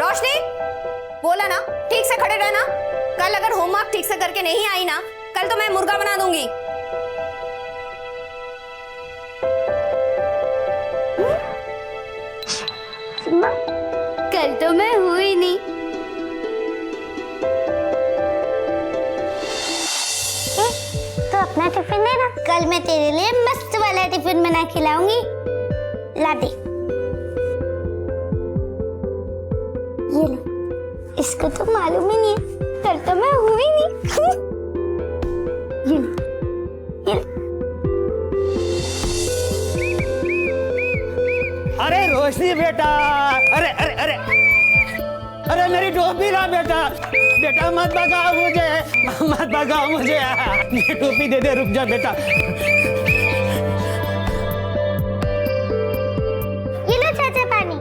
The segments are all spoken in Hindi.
रोशनी, बोला ना ठीक से खड़े रहना। कल अगर होमवर्क ठीक से करके नहीं आई ना, कल तो मैं मुर्गा बना दूंगी। कल तो मैं हुई नहीं। तो अपना टिफिन देना, कल मैं तेरे लिए मस्त वाला टिफिन बना खिलाऊंगी। ला दे, ये ले। इसको तो मालूम ही नहीं है, कल तो मैं हुई नहीं। ये ले, ये ले। अरे रोशनी बेटा, अरे अरे अरे अरे मेरी टोपी ला बेटा। बेटा मत भगाओ मुझे, मत भगाओ मुझे। ये टोपी दे दे, रुक जा बेटा। ये लो चाचा पानी,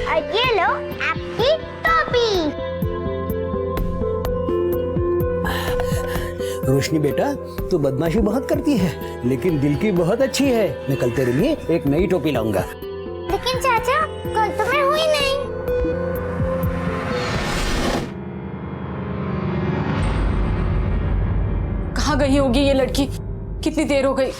और ये लो आपकी टोपी। रोशनी बेटा, तू बदमाशी बहुत करती है, लेकिन दिल की बहुत अच्छी है। मैं कल तेरे लिए एक नई टोपी लाऊंगा। लेकिन चाचा, कल तो मैं हुई नहीं। कहाँ गई होगी ये लड़की? कितनी देर हो गई?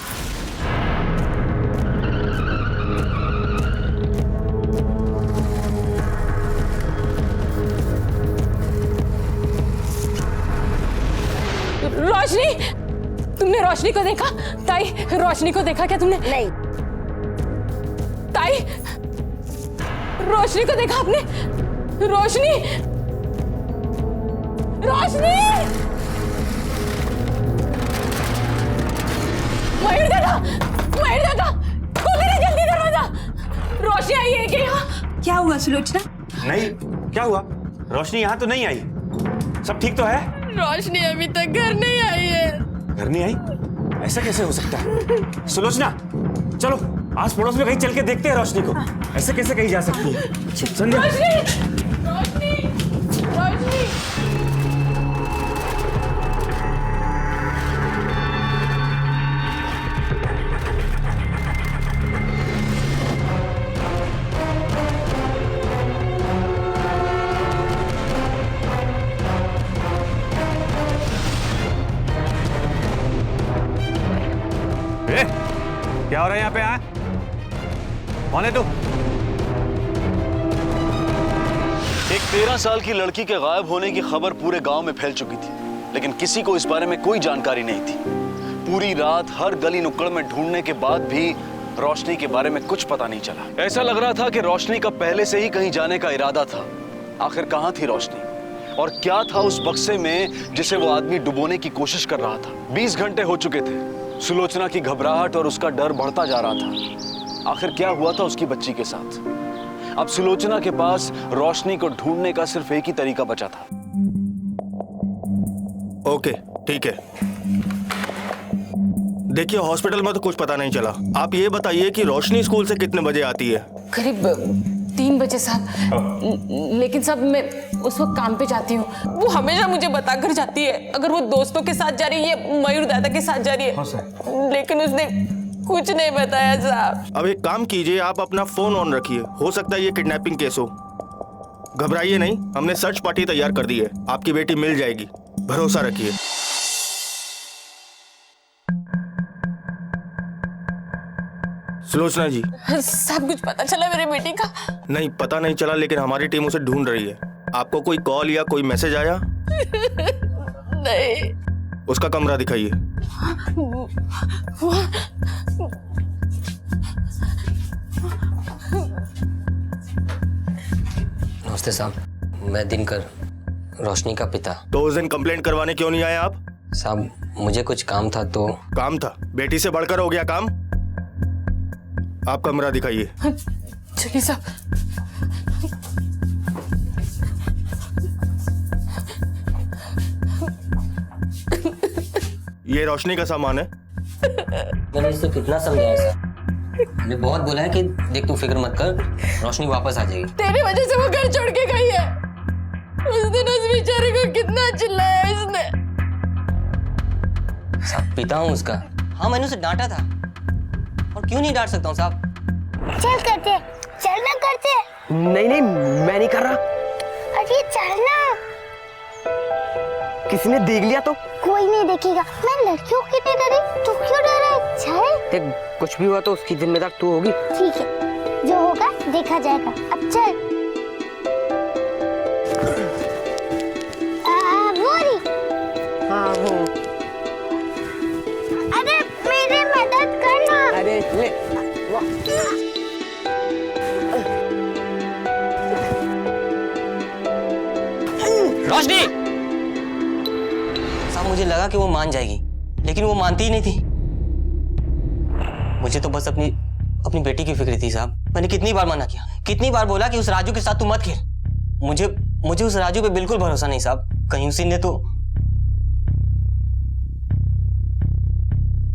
रोशनी, तुमने रोशनी को देखा? ताई, रोशनी को देखा क्या तुमने? नहीं। ताई, रोशनी को देखा आपने? रोशनी, रोशनी! मयूर दादा, मयूर दादा, खोलो ना जल्दी दरवाजा। रोशनी आई है क्या यहाँ? क्या हुआ सुलोचना? नहीं, क्या हुआ? रोशनी यहाँ तो नहीं आई। सब ठीक तो है? रोशनी अभी तक घर नहीं आई है। घर नहीं आई? ऐसा कैसे हो सकता है? सुलोचना, चलो आस पड़ोस में कहीं चल के देखते हैं रोशनी को। ऐसे कैसे कहीं जा सकती है? संध्या, रोशनी, रोशनी, रोशनी! क्या हो रहा है यहाँ पे? कौन है तू? एक 13 साल की लड़की के गायब होने की खबर पूरे गांव में फैल चुकी थी, लेकिन किसी को इस बारे में कोई जानकारी नहीं थी। पूरी रात हर गली नुक्कड़ में ढूंढने के बाद भी रोशनी के बारे में कुछ पता नहीं चला। ऐसा लग रहा था कि रोशनी का पहले से ही कहीं जाने का इरादा था। आखिर कहाँ थी रोशनी और क्या था उस बक्से में जिसे वो आदमी डुबोने की कोशिश कर रहा था? 20 घंटे हो चुके थे। सुलोचना की घबराहट और उसका डर बढ़ता जा रहा था। आखिर क्या हुआ था उसकी बच्ची के साथ? अब सुलोचना के पास रोशनी को ढूंढने का सिर्फ एक ही तरीका बचा था। ओके, ठीक है। देखिए, हॉस्पिटल में तो कुछ पता नहीं चला। आप ये बताइए कि रोशनी स्कूल से कितने बजे आती है? करीब 3 बजे साहब। लेकिन साहब मैं उस वक्त काम पे जाती हूँ। वो हमेशा मुझे बताकर जाती है अगर वो दोस्तों के साथ जा रही है, मयूर दादा के साथ जा रही है। लेकिन उसने कुछ नहीं बताया साहब। अब एक काम कीजिए, आप अपना फोन ऑन रखिए। हो सकता है ये किडनैपिंग केस हो। घबराइए नहीं, हमने सर्च पार्टी तैयार कर दी है। आपकी बेटी मिल जाएगी, भरोसा रखिए। सुलोचना जी। सब कुछ पता चला मेरी बेटी का? नहीं, पता नहीं चला, लेकिन हमारी टीम उसे ढूंढ रही है। आपको कोई कॉल या कोई मैसेज आया? नहीं। उसका कमरा दिखाइए। नमस्ते साहब, मैं दिनकर, रोशनी का पिता। तो उस दिन कंप्लेंट करवाने क्यों नहीं आए आप? साहब मुझे कुछ काम था तो। काम था? बेटी से बढ़कर हो गया काम। आप कमरा दिखाइए। चलिए साहब। ये रोशनी का सामान है। मैंने इसको कितना समझाया सर? मैंने बहुत बोला है कि देख तू फिक्र मत कर, रोशनी वापस आ जाएगी। तेरी वजह से वो घर छोड़ के गई है। उस दिन उस बेचारे को कितना चिल्लाया इसने। साहब पिता हूँ उसका। हाँ मैंने उसे डांटा था, और क्यों नहीं डांट सकता हूँ साहब? चल करते, चलना करते। नहीं नहीं, मैं नहीं कर रहा। अरे चलना। किसी ने देख लिया तो? कोई नहीं देखेगा। मैं लड़कियों की नहीं डरी, तू क्यों डर रहा है? चल। देख, कुछ भी हुआ तो उसकी जिम्मेदार तू होगी। ठीक है, जो होगा देखा जाएगा। अब चल। वो रही। हाँ वो। अरे मेरी मदद करना। अरे ले। रोशनी! साहब मुझे लगा कि वो मान जाएगी, लेकिन वो मानती ही नहीं थी। मुझे तो बस अपनी बेटी की फिक्र थी साहब। मैंने कितनी बार मना किया, कितनी बार बोला कि उस राजू के साथ तू मत खेल। मुझे उस राजू पे बिल्कुल भरोसा नहीं साहब। कहीं उसी ने तो।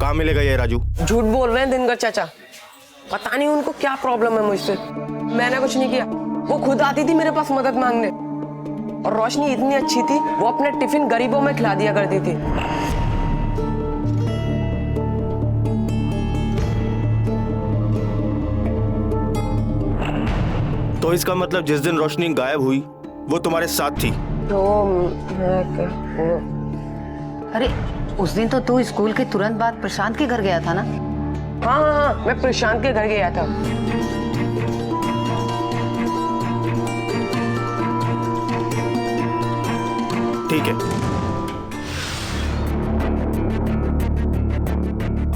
कहाँ मिलेगा ये राजू? झूठ बोल रहे हैं दिनकर चाचा। पता नहीं उनको क्या प्रॉब्लम है मुझसे। मैंने कुछ नहीं किया, वो खुद आती थी मेरे पास मदद मांगने। और रोशनी इतनी अच्छी थी, वो अपने टिफिन गरीबों में खिला दिया करती थी। तो इसका मतलब जिस दिन रोशनी गायब हुई वो तुम्हारे साथ थी? तो अरे उस दिन तो तू स्कूल के तुरंत बाद प्रशांत के घर गया था ना? हाँ हाँ हाँ, मैं प्रशांत के घर गया था। ठीक है।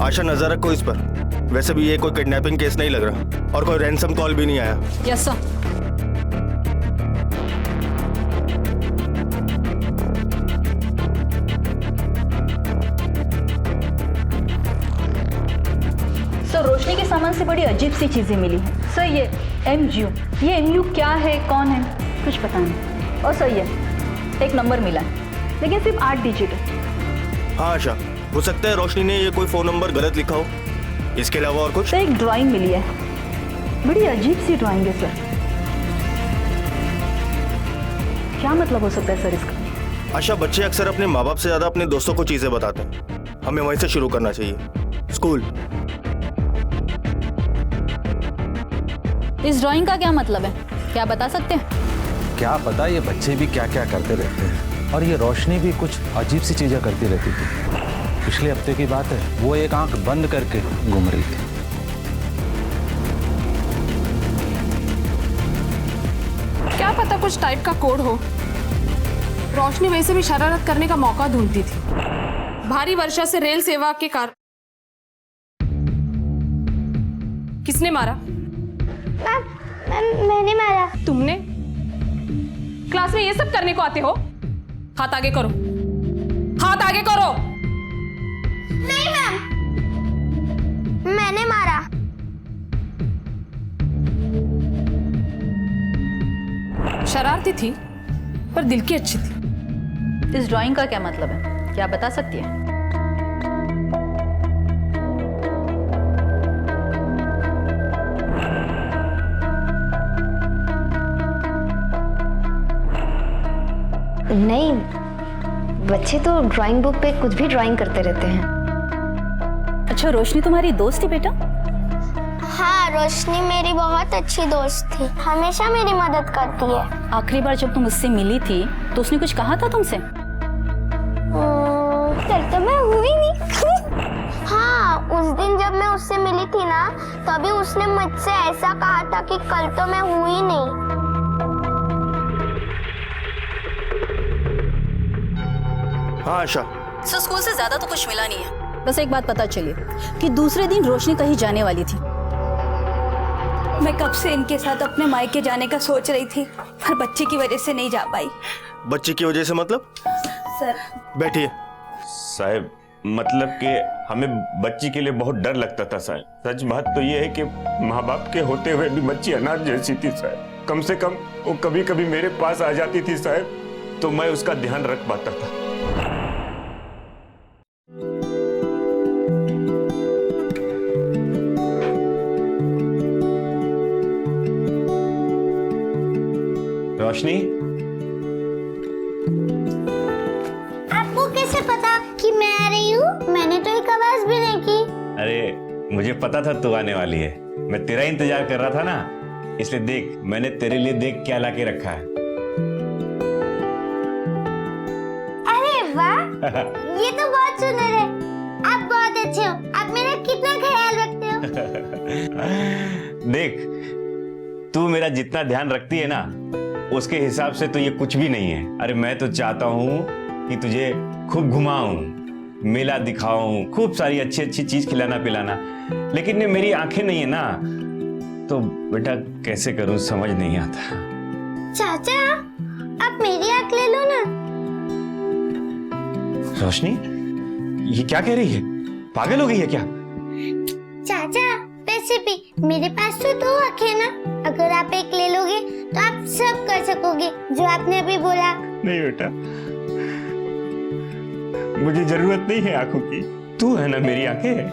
आशा नजर रखो इस पर। वैसे भी ये कोई किडनैपिंग केस नहीं लग रहा और कोई रैंसम कॉल भी नहीं आया। Yes sir. सर रोशनी के सामान से बड़ी अजीब सी चीजें मिली हैं। सर ये एमयू क्या है, कौन है, कुछ पता नहीं। और सर ये एक नंबर मिला है, लेकिन सिर्फ 8 डिजिट है। हाँ आशा, हो सकता है रोशनी ने ये कोई फोन नंबर गलत लिखा हो। इसके अलावा और कुछ? सर एक ड्राइंग मिली है, बड़ी अजीब सी ड्राइंग है सर। क्या मतलब हो सकता है सर इसका? आशा, बच्चे अक्सर अपने माँ बाप से ज्यादा अपने दोस्तों को चीजें बताते हैं। हमें वहीं से शुरू करना चाहिए। स्कूल। इस ड्राइंग का क्या मतलब है, क्या बता सकते हैं? क्या पता ये बच्चे भी क्या क्या करते रहते हैं। और ये रोशनी भी कुछ अजीब सी चीजें करती रहती थी। पिछले हफ्ते की बात है, वो एक आंख बंद करके घूम रही थी। क्या पता कुछ टाइप का कोड हो। रोशनी वैसे भी शरारत करने का मौका ढूंढती थी। भारी वर्षा से रेल सेवा के कारण किसने मारा? मैंने मारा। तुमने? क्लास में ये सब करने को आते हो? हाथ आगे करो, हाथ आगे करो। नहीं मैम, मैंने मारा। शरारती थी पर दिल की अच्छी थी। इस ड्राइंग का क्या मतलब है, क्या बता सकती है? नहीं, बच्चे तो ड्राइंग बुक पे कुछ भी ड्राइंग करते रहते हैं। अच्छा, रोशनी तुम्हारी दोस्त थी बेटा? हाँ, रोशनी मेरी बहुत अच्छी दोस्त थी, हमेशा मेरी मदद करती है। आखिरी बार जब तुम उससे मिली थी तो उसने कुछ कहा था तुमसे? कल तो मैं हुई नहीं। हाँ, उस दिन जब मैं उससे मिली थी ना, तभी उसने मुझसे ऐसा कहा था कि कल तो मैं हुई नहीं। हाँ आशा। सर स्कूल से ज्यादा तो कुछ मिला नहीं है, बस एक बात पता चली कि दूसरे दिन रोशनी कहीं जाने वाली थी। मैं कब से इनके साथ अपने मायके जाने का सोच रही थी, पर बच्चे की वजह से नहीं जा पाई। बच्चे की वजह से मतलब? सर बैठिए। साहब, मतलब कि हमें बच्ची के लिए बहुत डर लगता था साहब। सच बात तो ये है कि माँ बाप के होते हुए भी बच्ची अनाथ जैसी थी साहब। कम से कम वो कभी कभी मेरे पास आ जाती थी साहब, तो मैं उसका ध्यान रख पाता था। रोशनी, आपको कैसे पता कि मैं आ रही हूँ? मैंने तो एक आवाज भी नहीं की। अरे मुझे पता था तू आने वाली है, मैं तेरा इंतजार कर रहा था ना। इसलिए देख मैंने तेरे लिए देख क्या लाके रखा है। अरे वाह, ये तो बहुत सुंदर है। आप बहुत अच्छे हो। आप मेरा कितना ख्याल रखते हो। देख तू मेरा जितना ध्यान रखती है ना, उसके हिसाब से तो ये कुछ भी नहीं है। अरे मैं तो चाहता हूँ कि तुझे खूब घुमाऊं, मेला दिखाऊं, खूब सारी अच्छी अच्छी चीज खिलाना पिलाना, लेकिन ये मेरी आंखें नहीं है ना, तो बेटा कैसे करूं समझ नहीं आता। चाचा, आप मेरी आंख ले लो ना। रोशनी ये क्या कह रही है? पागल हो गई है क्या? चाचा, वैसे भी मेरे पास तो 2 आंखें ना। अगर आप एक ले लोगे तो आप सब कर सकोगे जो आपने अभी बोला। नहीं बेटा, मुझे जरूरत नहीं है आंखों की, तू है ना मेरी आंखें।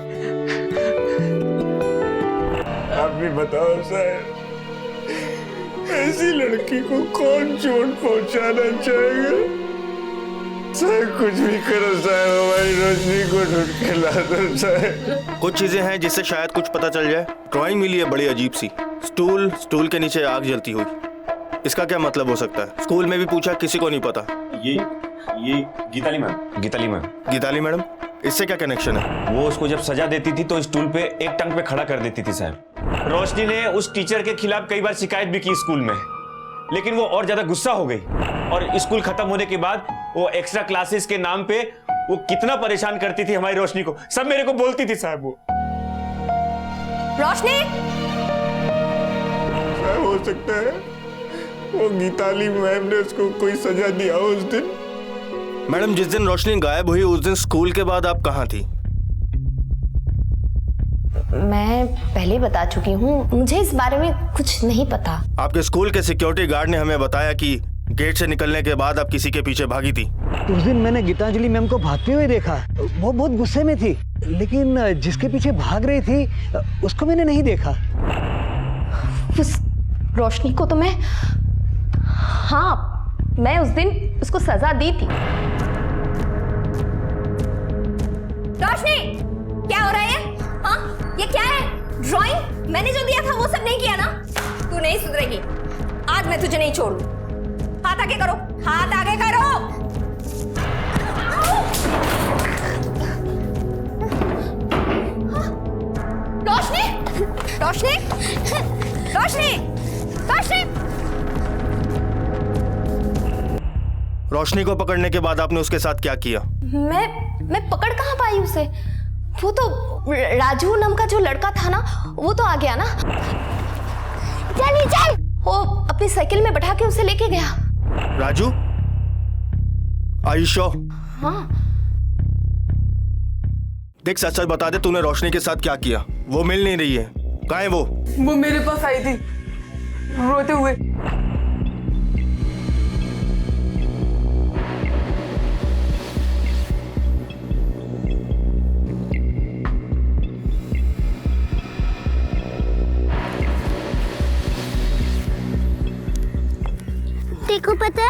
आप भी बताओ साहब, ऐसी लड़की को कौन चोट पहुंचाना चाहेगा? साहब कुछ भी करो साहब, हमारी रोशनी को ढूंढ के ला दो साहब। कुछ चीजें हैं जिससे शायद कुछ पता चल जाए। ड्राइंग मिली है बड़ी अजीब सी, स्टूल के नीचे आग जलती हुई। इसका क्या मतलब हो सकता है? स्कूल में भी पूछा, किसी को नहीं पता। ये गीताली मैम। गीताली मैडम, इससे क्या कनेक्शन है? वो उसको जब सजा देती थी तो स्टूल पे एक टंग पे खड़ा कर देती थी साहब। रोशनी ने उस टीचर के खिलाफ कई बार शिकायत भी की स्कूल में, लेकिन वो और ज्यादा गुस्सा हो गई और स्कूल खत्म होने के बाद वो एक्स्ट्रा क्लासेस के नाम पे वो कितना परेशान करती थी हमारी रोशनी को, सब मेरे को बोलती थी साहब। वो रोशनी, साहब हो सकता है वो गीताली मैम ने उसको कोई सजा दिया हो उस दिन। मैडम, जिस दिन रोशनी गायब हुई उस दिन स्कूल के बाद आप कहाँ थी? मैं पहले बता चुकी हूँ, मुझे इस बारे में कुछ नहीं पता। आपके स्कूल के सिक्योरिटी गार्ड ने हमें बताया कि गेट से निकलने के बाद आप किसी के पीछे भागी थी। उस दिन मैंने गीतांजलि मैम को भागते हुए देखा, वो बहुत गुस्से में थी, लेकिन जिसके पीछे भाग रही थी उसको मैंने नहीं देखा। उस रोशनी को तो मैं उस दिन उसको सजा दी थी। रोशनी, क्या हो रहा है? हाँ, ये क्या है? ड्राइंग मैंने जो दिया था वो सब नहीं किया ना? तू नहीं सुधरेगी, आज मैं तुझे नहीं छोड़ू। हाथ आगे करो, हाथ आगे करो। रोशनी, रोशनी, रोशनी, रोशनी। रोशनी को पकड़ने के बाद आपने उसके साथ क्या किया? मैं पकड़ कहाँ पाई उसे? वो तो राजू नाम का जो लड़का था ना, वो तो आ गया ना। चल, वो अपनी साइकिल में बैठा के उसे लेके गया। राजू? आयुष? हाँ। देख, सच सच बता दे, तूने रोशनी के साथ क्या किया? वो मिल नहीं रही है, कहाँ है वो? वो मेरे पास आई थी रोते हुए। देखो, पता है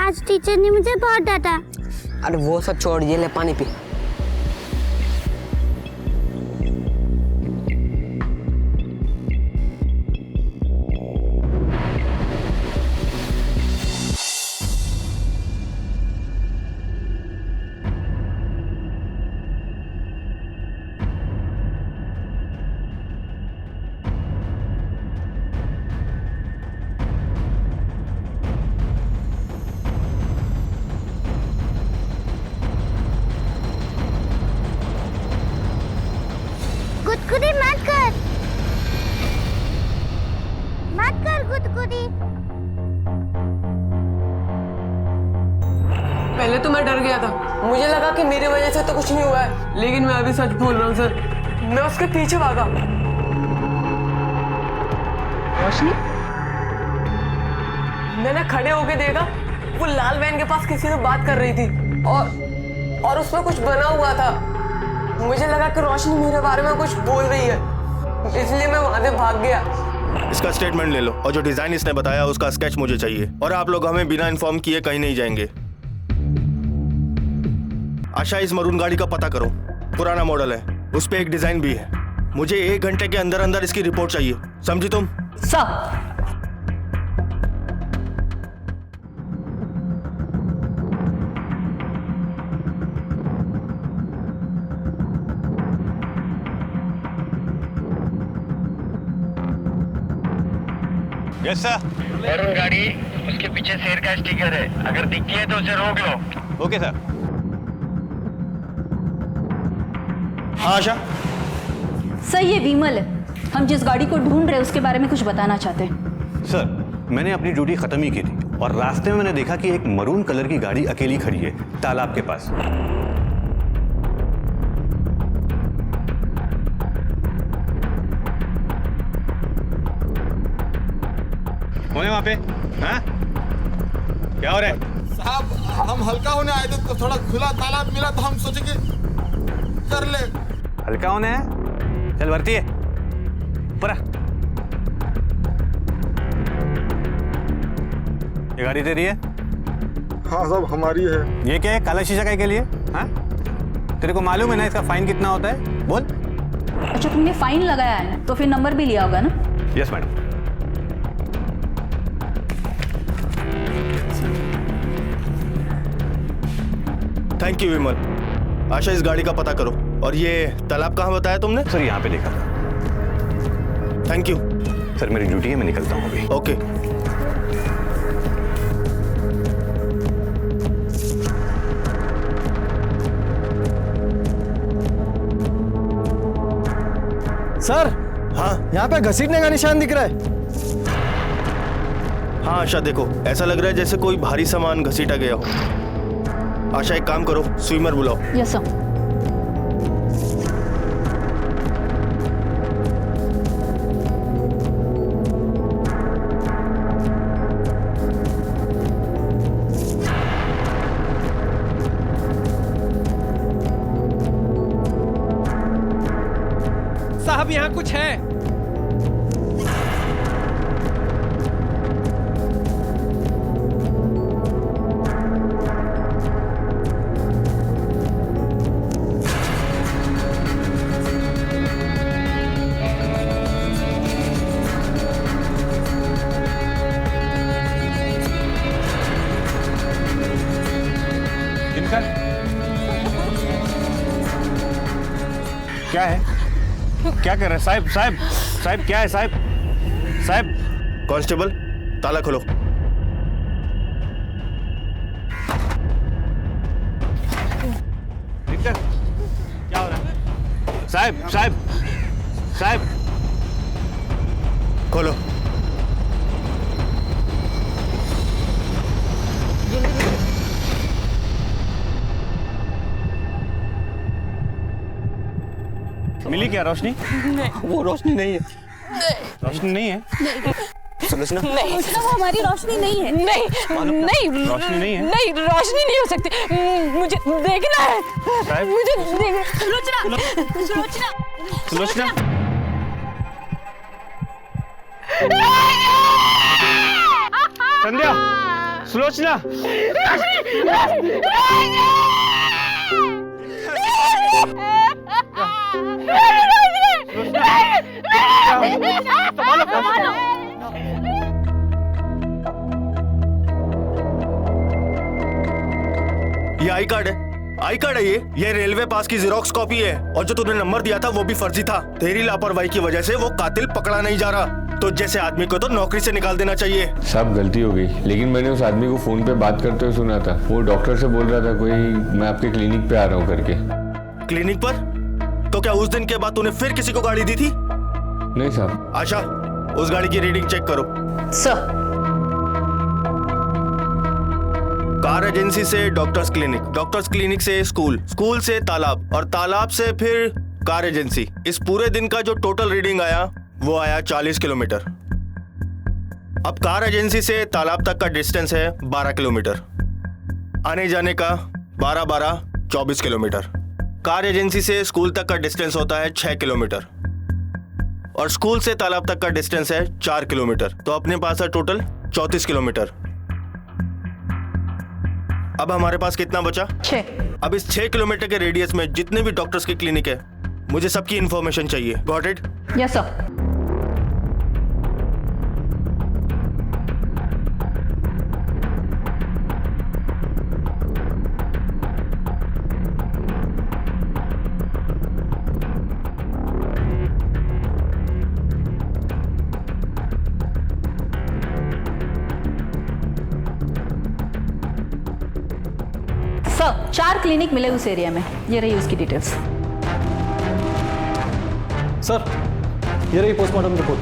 आज टीचर ने मुझे बहुत डांटा। अरे वो सब छोड़, ये ले पानी पी। गुदगुदी मत कर गुदगुदी। पहले तो मैं डर गया था, मुझे लगा कि मेरी वजह से तो कुछ नहीं हुआ है, लेकिन मैं अभी सच बोल रहा हूँ सर, मैं उसके पीछे भागा। रोशनी? मैंने खड़े होके देखा, वो लाल वैन के पास किसी से बात कर रही थी और उसमें कुछ बना हुआ था। मुझे लगा कि रोशनी मेरे बारे में कुछ बोल रही है, इसलिए मैं वहां से भाग गया। इसका स्टेटमेंट ले लो और जो डिजाइन इसने बताया उसका स्केच मुझे चाहिए, और आप लोग हमें बिना इन्फॉर्म किए कहीं नहीं जाएंगे। आशा, इस मरून गाड़ी का पता करो, पुराना मॉडल है, उस पे एक डिजाइन भी है। मुझे 1 घंटे के अंदर अंदर इसकी रिपोर्ट चाहिए, समझी तुम? Sir, yes sir. वरुण गाड़ी उसके पीछे शेर का स्टिकर है, अगर दिखती है तो उसे रोक लो। Okay sir. हाँ आशा। सर ये विमल है, हम जिस गाड़ी को ढूंढ रहे हैं उसके बारे में कुछ बताना चाहते हैं। सर मैंने अपनी ड्यूटी खत्म ही की थी और रास्ते में मैंने देखा कि एक मरून कलर की गाड़ी अकेली खड़ी है तालाब के पास। कौन है वहां पे? हाँ? क्या हो रहा है? साहब हम हल्का होने आए थे तो थोड़ा खुला तालाब मिला तो हम सोचे कि कर ले। हल्का होने है? चल भरती है ऊपर आ। ये गाड़ी तेरी है? हाँ साहब हमारी है। ये क्या है? काला शीशा काय के लिए? हाँ? तेरे को मालूम है ना इसका फाइन कितना होता है? बोल। अच्छा तुमने फाइन लगाया है ना, तो फिर नंबर भी लिया होगा ना? Yes madam. थैंक यू विमल। आशा इस गाड़ी का पता करो। और ये तालाब कहाँ बताया तुमने? सर यहाँ पे देखा। थैंक यू सर, मेरी ड्यूटी है, मैं निकलता हूँ अभी। ओके। सर हाँ यहाँ पे घसीटने का निशान दिख रहा है। हाँ आशा देखो, ऐसा लग रहा है जैसे कोई भारी सामान घसीटा गया हो। आशा एक काम करो, स्विमर बुलाओ। Yes sir. साहब यहाँ कुछ है। क्या है? क्या कर रहे हैं साहब? साहब क्या है साहब? साहब कांस्टेबल ताला खोलो। क्या हो रहा है? साहब खोलो। मिली क्या रोशनी? वो रोशनी नहीं है। रोशनी नहीं है? सुलोचना नहीं, वो हमारी रोशनी नहीं है। नहीं नहीं रोशनी नहीं है? नहीं रोशनी नहीं हो सकती। मुझे देखना है। साहब मुझे देखना। सुलोचना संध्या, सुलोचना ये आई कार्ड है। आई कार्ड है ये रेलवे पास की जेरोक्स कॉपी है। और जो तूने नंबर दिया था वो भी फर्जी था। तेरी लापरवाही की वजह से वो कातिल पकड़ा नहीं जा रहा। तो जैसे आदमी को तो नौकरी से निकाल देना चाहिए। सब गलती हो गई, लेकिन मैंने उस आदमी को फोन पे बात करते हुए सुना था। वो डॉक्टर से बोल रहा था कोई मैं आपके क्लिनिक पे आ रहा हूँ करके। क्लिनिक पर? तो क्या उस दिन के बाद तूने फिर किसी को गाड़ी दी थी? नहीं साहब। आशा उस गाड़ी की रीडिंग चेक करो। सर कार एजेंसी से डॉक्टर्स क्लिनिक से स्कूल, स्कूल से तालाब और तालाब से फिर कार एजेंसी। इस पूरे दिन का जो टोटल रीडिंग आया वो आया 40 किलोमीटर। अब कार एजेंसी से तालाब तक का डिस्टेंस है 12 किलोमीटर। आने जाने का 12-12 24 किलोमीटर। कार एजेंसी से स्कूल तक का डिस्टेंस होता है 6 किलोमीटर और स्कूल से तालाब तक का डिस्टेंस है 4 किलोमीटर। तो अपने पास है टोटल 34 किलोमीटर। अब हमारे पास कितना बचा? 6। अब इस 6 किलोमीटर के रेडियस में जितने भी डॉक्टर्स की क्लिनिक है मुझे सबकी इंफॉर्मेशन चाहिए। Got it? Yes sir. 4 clinic मिले उस एरिया में। ये रही उसकी डिटेल्स। सर, ये रही पोस्टमार्टम रिपोर्ट।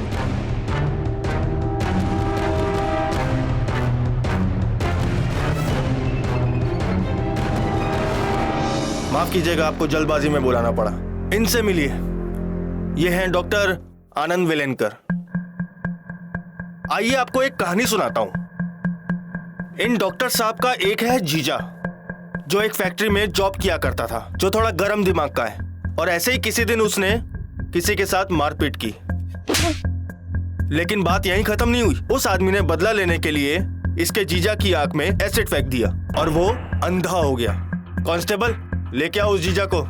माफ कीजिएगा, आपको जल्दबाजी में बुलाना पड़ा। इनसे मिलिए। ये हैं डॉक्टर आनंद वेलेनकर। आइए आपको एक कहानी सुनाता हूं। इन डॉक्टर साहब का एक है जीजा, जो एक फैक्ट्री में जॉब किया करता था, जो थोड़ा गर्म दिमाग का है। और ऐसे ही किसी दिन उसने किसी के साथ मारपीट की, लेकिन बात यहीं खत्म नहीं हुई। उस आदमी ने बदला लेने के लिए इसके जीजा की आंख में एसिड फेंक दिया और वो अंधा हो गया। कांस्टेबल, लेके आओ उस जीजा को।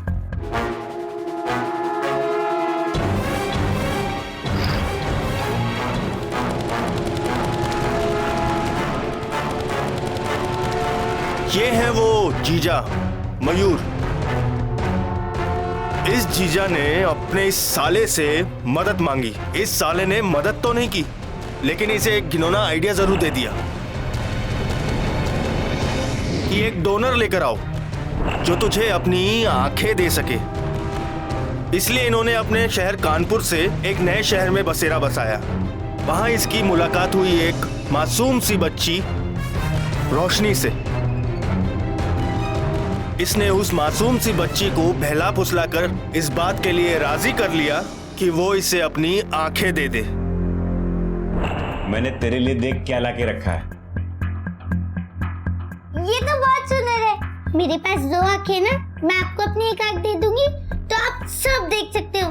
ये है वो जीजा मयूर। इस जीजा ने अपने इस साले से मदद मांगी। इस साले ने मदद तो नहीं की, लेकिन इसे एक घिनौना आइडिया जरूर दे दिया कि एक डोनर लेकर आओ जो तुझे अपनी आंखें दे सके। इसलिए इन्होंने अपने शहर कानपुर से एक नए शहर में बसेरा बसाया। वहां इसकी मुलाकात हुई एक मासूम सी बच्ची रोशनी से। इसने उस मासूम सी बच्ची को बहला फुसला कर इस बात के लिए राजी कर लिया कि वो इसे अपनी आंखें दे दे। मैंने तेरे लिए देख क्या लाके रखा है। ये तो बहुत सुंदर है। मेरे पास 2 आंखें ना, मैं आपको अपनी एक आंख दे दूंगी तो आप सब देख सकते हो।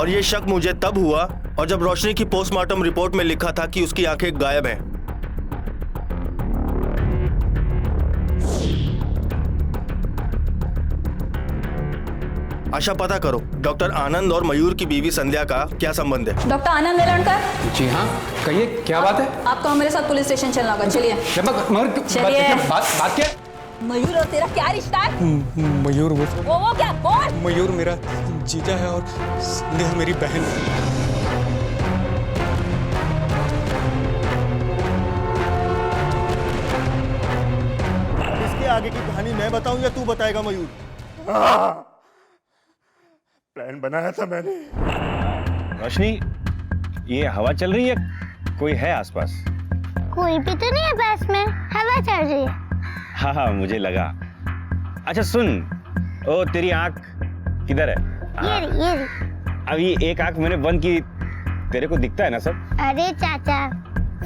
और ये शक मुझे तब हुआ और जब रोशनी की पोस्टमार्टम रिपोर्ट में लिखा था कि उसकी आंखें गायब हैं। आशा, पता करो डॉक्टर आनंद और मयूर की बीवी संध्या का क्या संबंध है। डॉक्टर आनंद वेलणकर। जी हाँ, कहिए क्या बात है। आपको मेरे साथ पुलिस स्टेशन चलना होगा। चलिए चलिए। बात क्या? मयूर और तेरा क्या रिश्ता है? मयूर वो क्या बोल? मयूर मेरा जीजा है और संध्या मेरी बहन है। इसके आगे की कहानी मैं बताऊं या तू बताएगा मयूर? प्लान बनाया था मैंने। रोशनी, ये हवा चल रही है, कोई है आसपास? कोई भी तो नहीं है पास में, हवा चल रही है। हाँ हाँ, मुझे लगा। अच्छा सुन, ओ तेरी आंख किधर है? ये रही। अब ये एक आंख मैंने बंद की, तेरे को दिखता है ना सब? अरे चाचा,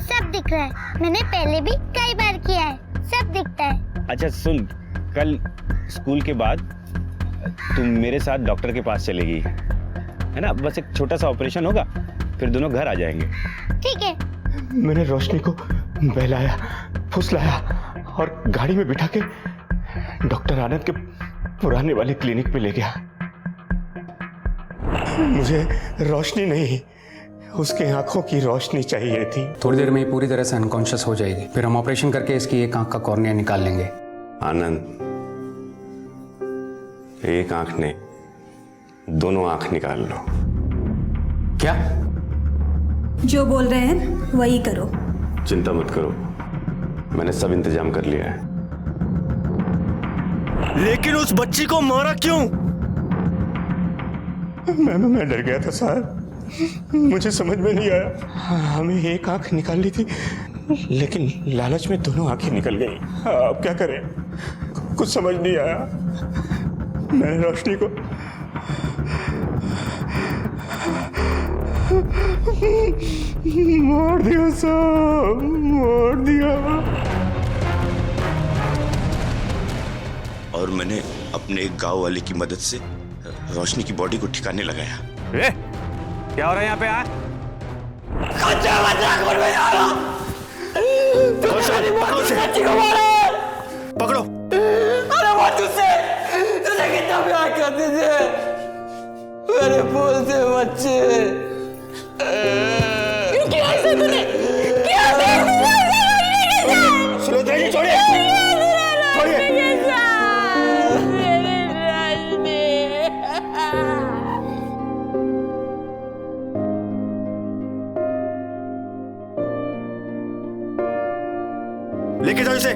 सब दिख रहा है। मैंने पहले भी कई बार किया है, सब दिखता है। अच्छा सुन, कल स्कूल के बाद तुम मेरे साथ डॉक्टर के पास चलेगी, है ना? बस एक छोटा सा ऑपरेशन होगा, फिर दोनों घर आ जाएंगे। ठीक है। मैंने रोशनी को बहलाया, फुसलाया और गाड़ी में बिठा के डॉक्टर आनंद के पुराने वाले क्लिनिक पे ले गया। मुझे रोशनी नहीं, उसके आंखों की रोशनी चाहिए थी। थोड़ी देर में ही पूरी तरह से अनकॉन्शियस हो जाएगी, फिर हम ऑपरेशन करके इसकी एक आंख का कॉर्निया निकाल लेंगे। आनंद, एक आंख ने, दोनों आंख निकाल लो। क्या? जो बोल रहे हैं वही करो। चिंता मत करो, मैंने सब इंतजाम कर लिया है। लेकिन उस बच्ची को मारा क्यों? मैं डर गया था साहब, मुझे समझ में नहीं आया। हमें एक आंख निकालनी थी, लेकिन लालच में दोनों आंखें निकल गई। अब क्या करें, कुछ समझ नहीं आया। मैंने रोशनी को मार दिया साहब, मार दिया। और मैंने अपने एक गांव वाले की मदद से रोशनी की बॉडी को ठिकाने लगाया। क्या हो रहा है यहाँ पे? पकड़ो। अरे वो तुझसे कितना प्यार करते थे मेरे बोलते बच्चे। क्या ऐसा तूने? क्या सुलोचना जी छोड़िए, छोड़िए। लेके जाओ इसे।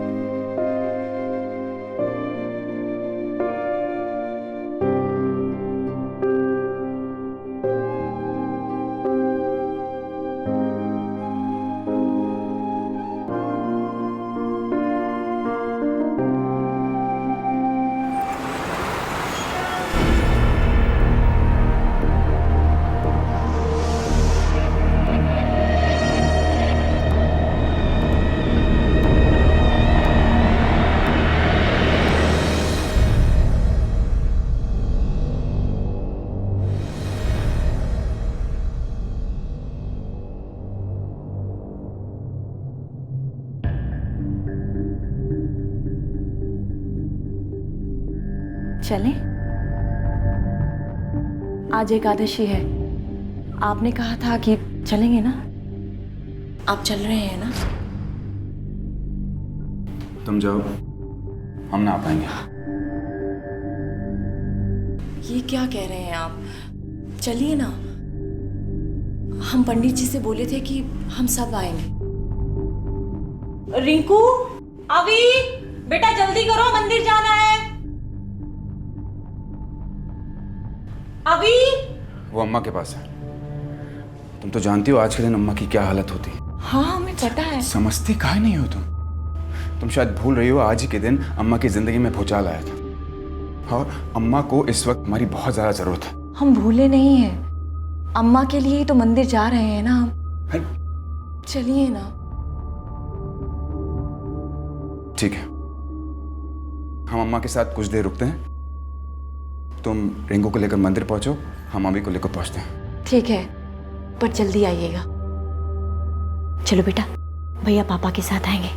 चलें? आज एकादशी है, आपने कहा था कि चलेंगे ना? आप चल रहे हैं ना? तुम जाओ, हम ना आ पाएंगे। ये क्या कह रहे हैं आप? चलिए ना, हम पंडित जी से बोले थे कि हम सब आएंगे। रिंकू, अभी बेटा जल्दी करो, मंदिर जाना है। अभी वो अम्मा के पास है। तुम तो जानती हो आज के दिन अम्मा की क्या हालत होती है। हाँ हमें पता है। समझती काहे नहीं हो तुम शायद भूल रही हो आज ही के दिन अम्मा की जिंदगी में भूचाल आया था और अम्मा को इस वक्त हमारी बहुत ज्यादा जरूरत है। हम भूले नहीं हैं, अम्मा के लिए ही तो मंदिर जा रहे हैं ना हम। चलिए ना। ठीक है, हम अम्मा के साथ कुछ देर रुकते हैं। तुम रिंकू को लेकर मंदिर पहुंचो, हम अम्मी को लेकर पहुंचते हैं। ठीक है, पर जल्दी आइएगा। चलो बेटा, भैया पापा के साथ आएंगे।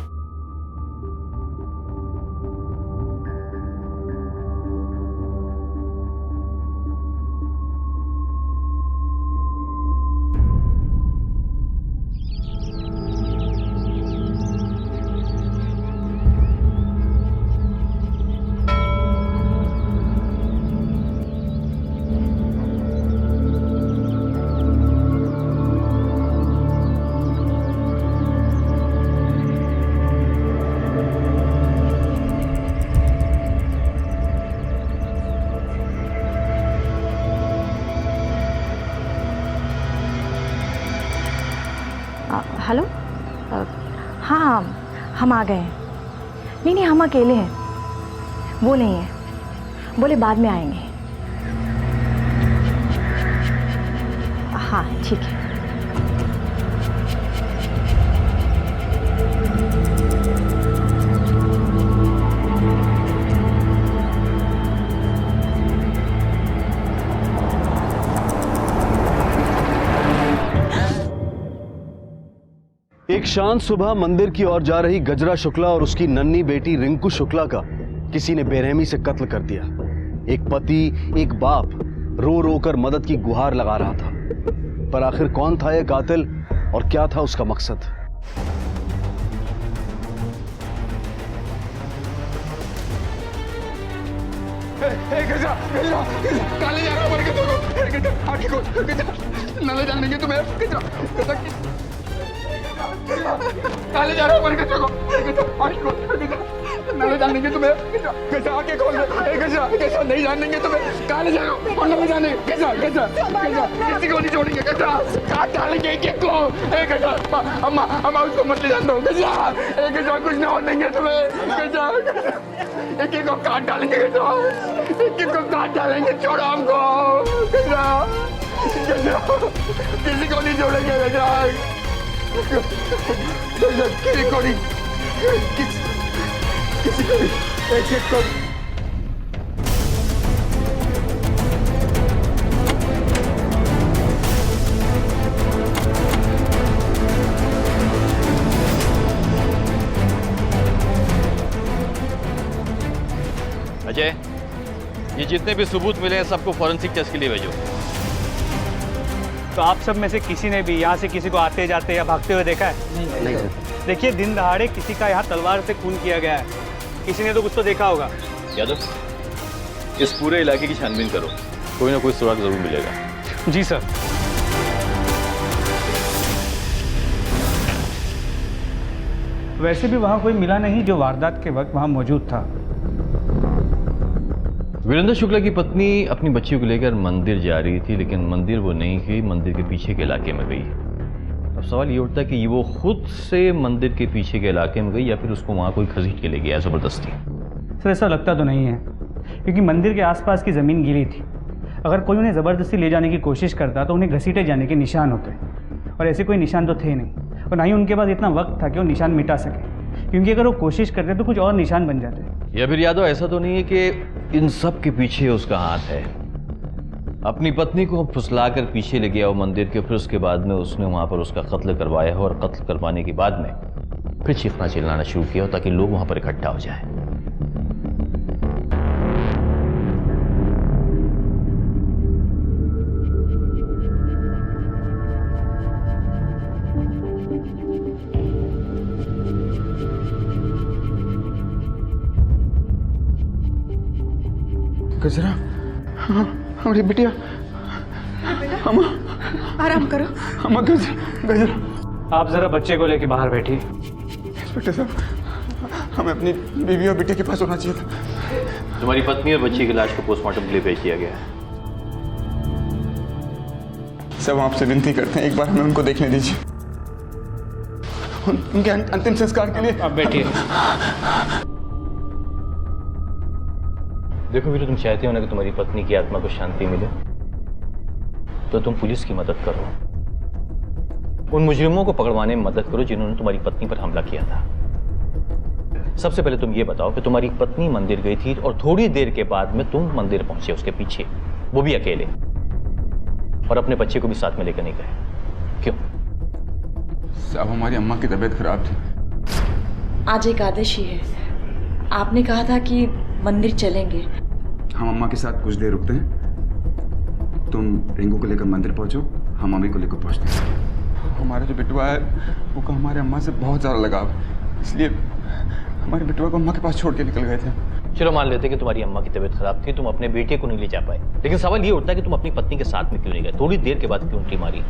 हेलो, हाँ हम आ गए हैं। नहीं हम अकेले हैं, वो नहीं है, बोले बाद में आएंगे। हाँ ठीक है। एक शांत सुबह मंदिर की ओर जा रही गजरा शुक्ला और उसकी नन्ही बेटी रिंकू शुक्ला का किसी ने बेरहमी से कत्ल कर दिया। एक पति, एक बाप रो रो कर मदद की गुहार लगा रहा था, पर आखिर कौन था यह कातिल और क्या था उसका मकसद? काले जा रहा नाले जाने तुम्हें काले जा रहा हूँ नाले जाने के तुम्हें कैसा आके खोल दे कैसा कैसा नहीं जानेंगे तुम्हें काले जा रहा हूँ और नहीं जाने कैसा कैसा कैसा किसी को नहीं छोड़ेंगे कैसा काट डालेंगे एक एक को कैसा अम्मा अम्मा उसको मत ले जाने दो कैसा कैसा कुछ ना होने देंगे तुम्हें कैसा एक एक को काट डालेंगे कैसा एक एक को काट डालेंगे छोड़ो हमको कैसा कैसा किसी को नहीं छोड़ेंगे कैसा किसी को नहीं किसी को नहीं एक एक को अजय, ये जितने भी सबूत मिले हैं सबको फॉरेंसिक टेस्ट के लिए भेजो। तो आप सब में से किसी ने भी यहाँ से किसी को आते जाते या भागते हुए देखा है? नहीं। देखिए, दिन दहाड़े किसी का यहाँ तलवार से खून किया गया है, किसी ने तो कुछ तो देखा होगा। यादव, इस पूरे इलाके की छानबीन करो, कोई ना कोई सुराग जरूर मिलेगा। जी सर। वैसे भी वहाँ कोई मिला नहीं जो वारदात के वक्त वहाँ मौजूद था। वीरेंद्र शुक्ला की पत्नी अपनी बच्चियों को लेकर मंदिर जा रही थी, लेकिन मंदिर वो नहीं गई, मंदिर के पीछे के इलाके में गई। अब सवाल ये उठता है कि वो खुद से मंदिर के पीछे के इलाके में गई या फिर उसको वहाँ कोई खसीट के ले गया ज़बरदस्ती। सर ऐसा लगता तो नहीं है, क्योंकि मंदिर के आसपास की ज़मीन गीली थी। अगर कोई उन्हें ज़बरदस्ती ले जाने की कोशिश करता तो उन्हें घसीटे जाने के निशान होते, और ऐसे कोई निशान तो थे नहीं, और ना ही उनके पास इतना वक्त था कि वो निशान मिटा सके, क्योंकि अगर वो कोशिश करते तो कुछ और निशान बन जाते। या फिर यादव, ऐसा तो नहीं है कि इन सब के पीछे उसका हाथ है? अपनी पत्नी को फुसलाकर पीछे ले गया वो मंदिर के, फिर उसके बाद में उसने वहाँ पर उसका कत्ल करवाया हो, और कत्ल करवाने के बाद में फिर चीखना चिल्लाना शुरू किया हो ताकि लोग वहाँ पर इकट्ठा हो जाए। गजरा, हाँ, हमारी बिटिया, अम्मा आराम करो। अम्मा गजरा। आप जरा बच्चे को लेके बाहर बैठिए। इंस्पेक्टर साहब, हमें अपनी बीवी और बेटे के पास होना चाहिए था। तुम्हारी पत्नी और बच्ची की लाश को पोस्टमार्टम के लिए भेज दिया गया है। सब आपसे विनती करते हैं, एक बार हमें उनको देखने दीजिए। उनके अंतिम संस्कार के लिए। आप बैठिए। देखो वीरू, तुम चाहते हो ना कि तुम्हारी पत्नी की आत्मा को शांति मिले, तो तुम पुलिस की मदद करो, उन मुजरिमों को पकड़वाने में मदद करो जिन्होंने तुम्हारी पत्नी पर हमला किया था। सबसे पहले तुम ये बताओ कि तुम्हारी पत्नी मंदिर गई थी और थोड़ी देर के बाद में तुम मंदिर पहुंचे उसके पीछे, वो भी अकेले, और अपने बच्चे को भी साथ में लेकर नहीं गए। क्यों? साहब, हमारी अम्मा की तबीयत खराब थी। आज एकादशी है, आपने कहा था कि मंदिर चलेंगे। हम अम्मा के साथ कुछ देर रुकते हैं, तुम रिंकू को लेकर मंदिर पहुंचो, हम मम्मी को लेकर पहुंचते हैं। हमारा जो बिटवा है वो का हमारे अम्मा से बहुत ज़्यादा लगाव, इसलिए हमारे बिटवा को अम्मा के पास छोड़ के निकल गए थे। चलो मान लेते कि तुम्हारी अम्मा की तबीयत खराब थी, तुम अपने बेटे को नहीं ले जा पाए, लेकिन सवाल ये उठता है कि तुम अपनी पत्नी के साथ में क्यों नहीं गए? थोड़ी देर के बाद क्यों उल्टी मारी?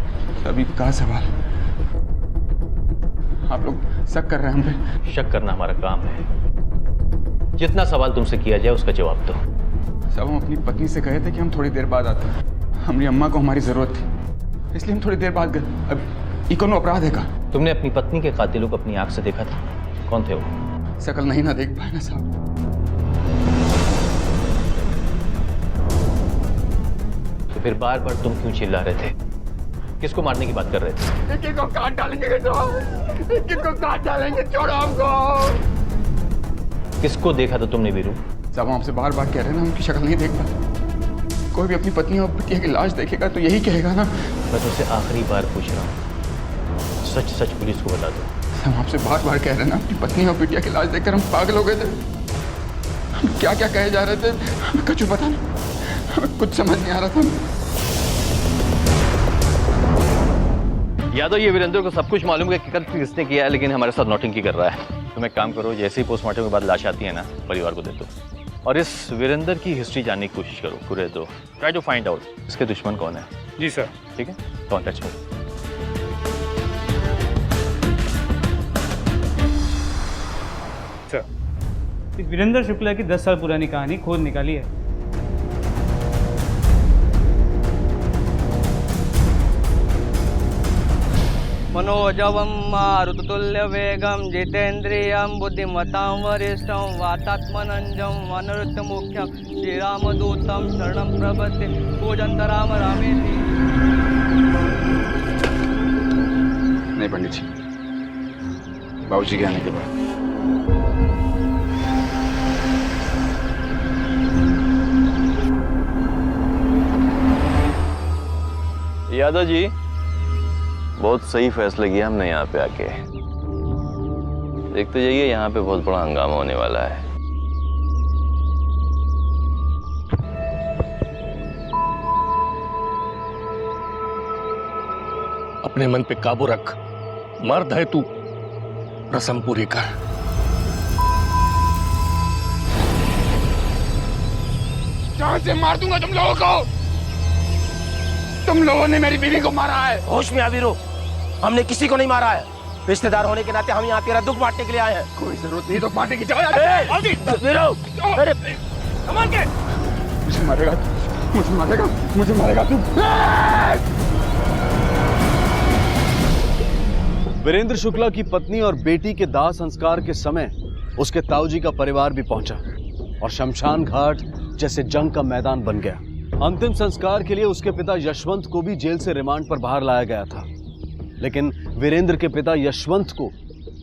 अभी कहाँ सवाल, आप लोग शक कर रहे हैं हम पे। शक करना हमारा काम है, जितना सवाल तुमसे किया जाए उसका जवाब दो। साहब, हम अपनी पत्नी से कहे थे कि हम थोड़ी देर बाद आते हैं, हमारी अम्मा को हमारी जरूरत थी, इसलिए हम थोड़ी देर बाद गए। अब ये कौन अपराध है का? तुमने अपनी पत्नी के कातिलों को अपनी आंख से देखा था? कौन थे वो? शकल नहीं ना देख पाए ना साहब। तो फिर बार बार तुम क्यों चिल्ला रहे थे? किसको मारने की बात कर रहे थे? एक को काट डालेंगे, एक को काट डालेंगे, छोड़ो हमको। किसको देखा था तुमने वीरू? साहब, हम आपसे बार बार कह रहे हैं ना, उनकी शक्ल नहीं देख पाते। कोई भी अपनी पत्नी और बिटिया की लाश देखेगा तो यही कहेगा ना। मैं तुझसे आखिरी बार पूछ रहा हूँ, सच सच पुलिस को बता दो। हम आपसे बार बार कह रहे हैं ना, अपनी पत्नी और बिटिया की लाश देखकर हम पागल हो गए थे। हम क्या क्या कहे जा रहे थे, हमें कुछ पता नहीं, हमें कुछ समझ नहीं आ रहा था। यादव, ये वीरेंद्र को सब कुछ मालूम है कि कत्ल किसने किया है, लेकिन हमारे साथ नौटंकी कर रहा है। तुम एक काम करो, जैसे ही पोस्टमार्टम के बाद लाश आती है ना, परिवार को दे दो, और इस वीरेंद्र की हिस्ट्री जानने की कोशिश करो पूरे। दो ट्राई टू फाइंड आउट इसके दुश्मन कौन है। जी सर। ठीक है, कॉन्टेक्ट में। सर, इस वीरेंद्र शुक्ला की 10 साल पुरानी कहानी खोज निकाली है। मनोजवं मारुततुल्य वेगं जितेन्द्रियं बुद्धिमतां वरिष्ठं वातात्मनंजं वनरुत्तमुख्यं श्रीरामदूतं शरणं प्रपद्ये पूजन्त राम रामेति। नहीं पंडित जी, बाबूजी के आने के बाद। यादव जी, बहुत सही फैसला किया हमने यहाँ पे आके। देखते जाइए, यहाँ पे बहुत बड़ा हंगामा होने वाला है। अपने मन पे काबू रख, मर्द है तू, रस्म पूरी कर। जान से मार दूंगा तुम लोगों को। तुम लोगों ने मेरी बीवी को मारा है। होश में आ वीरू, हमने किसी को नहीं मारा है। रिश्तेदार होने के नाते हम यहाँ तेरा दुख बांटने के लिए आए हैं। कोई जरूरत नहीं दुख बांटने की। मुझे मारेगा, मुझे मारेगा, मुझे मारेगा तू। वीरेंद्र शुक्ला की पत्नी और बेटी के दाह संस्कार के समय उसके ताऊजी का परिवार भी पहुंचा और शमशान घाट जैसे जंग का मैदान बन गया। अंतिम संस्कार के लिए उसके पिता यशवंत को भी जेल से रिमांड पर बाहर लाया गया था, लेकिन वीरेंद्र के पिता यशवंत को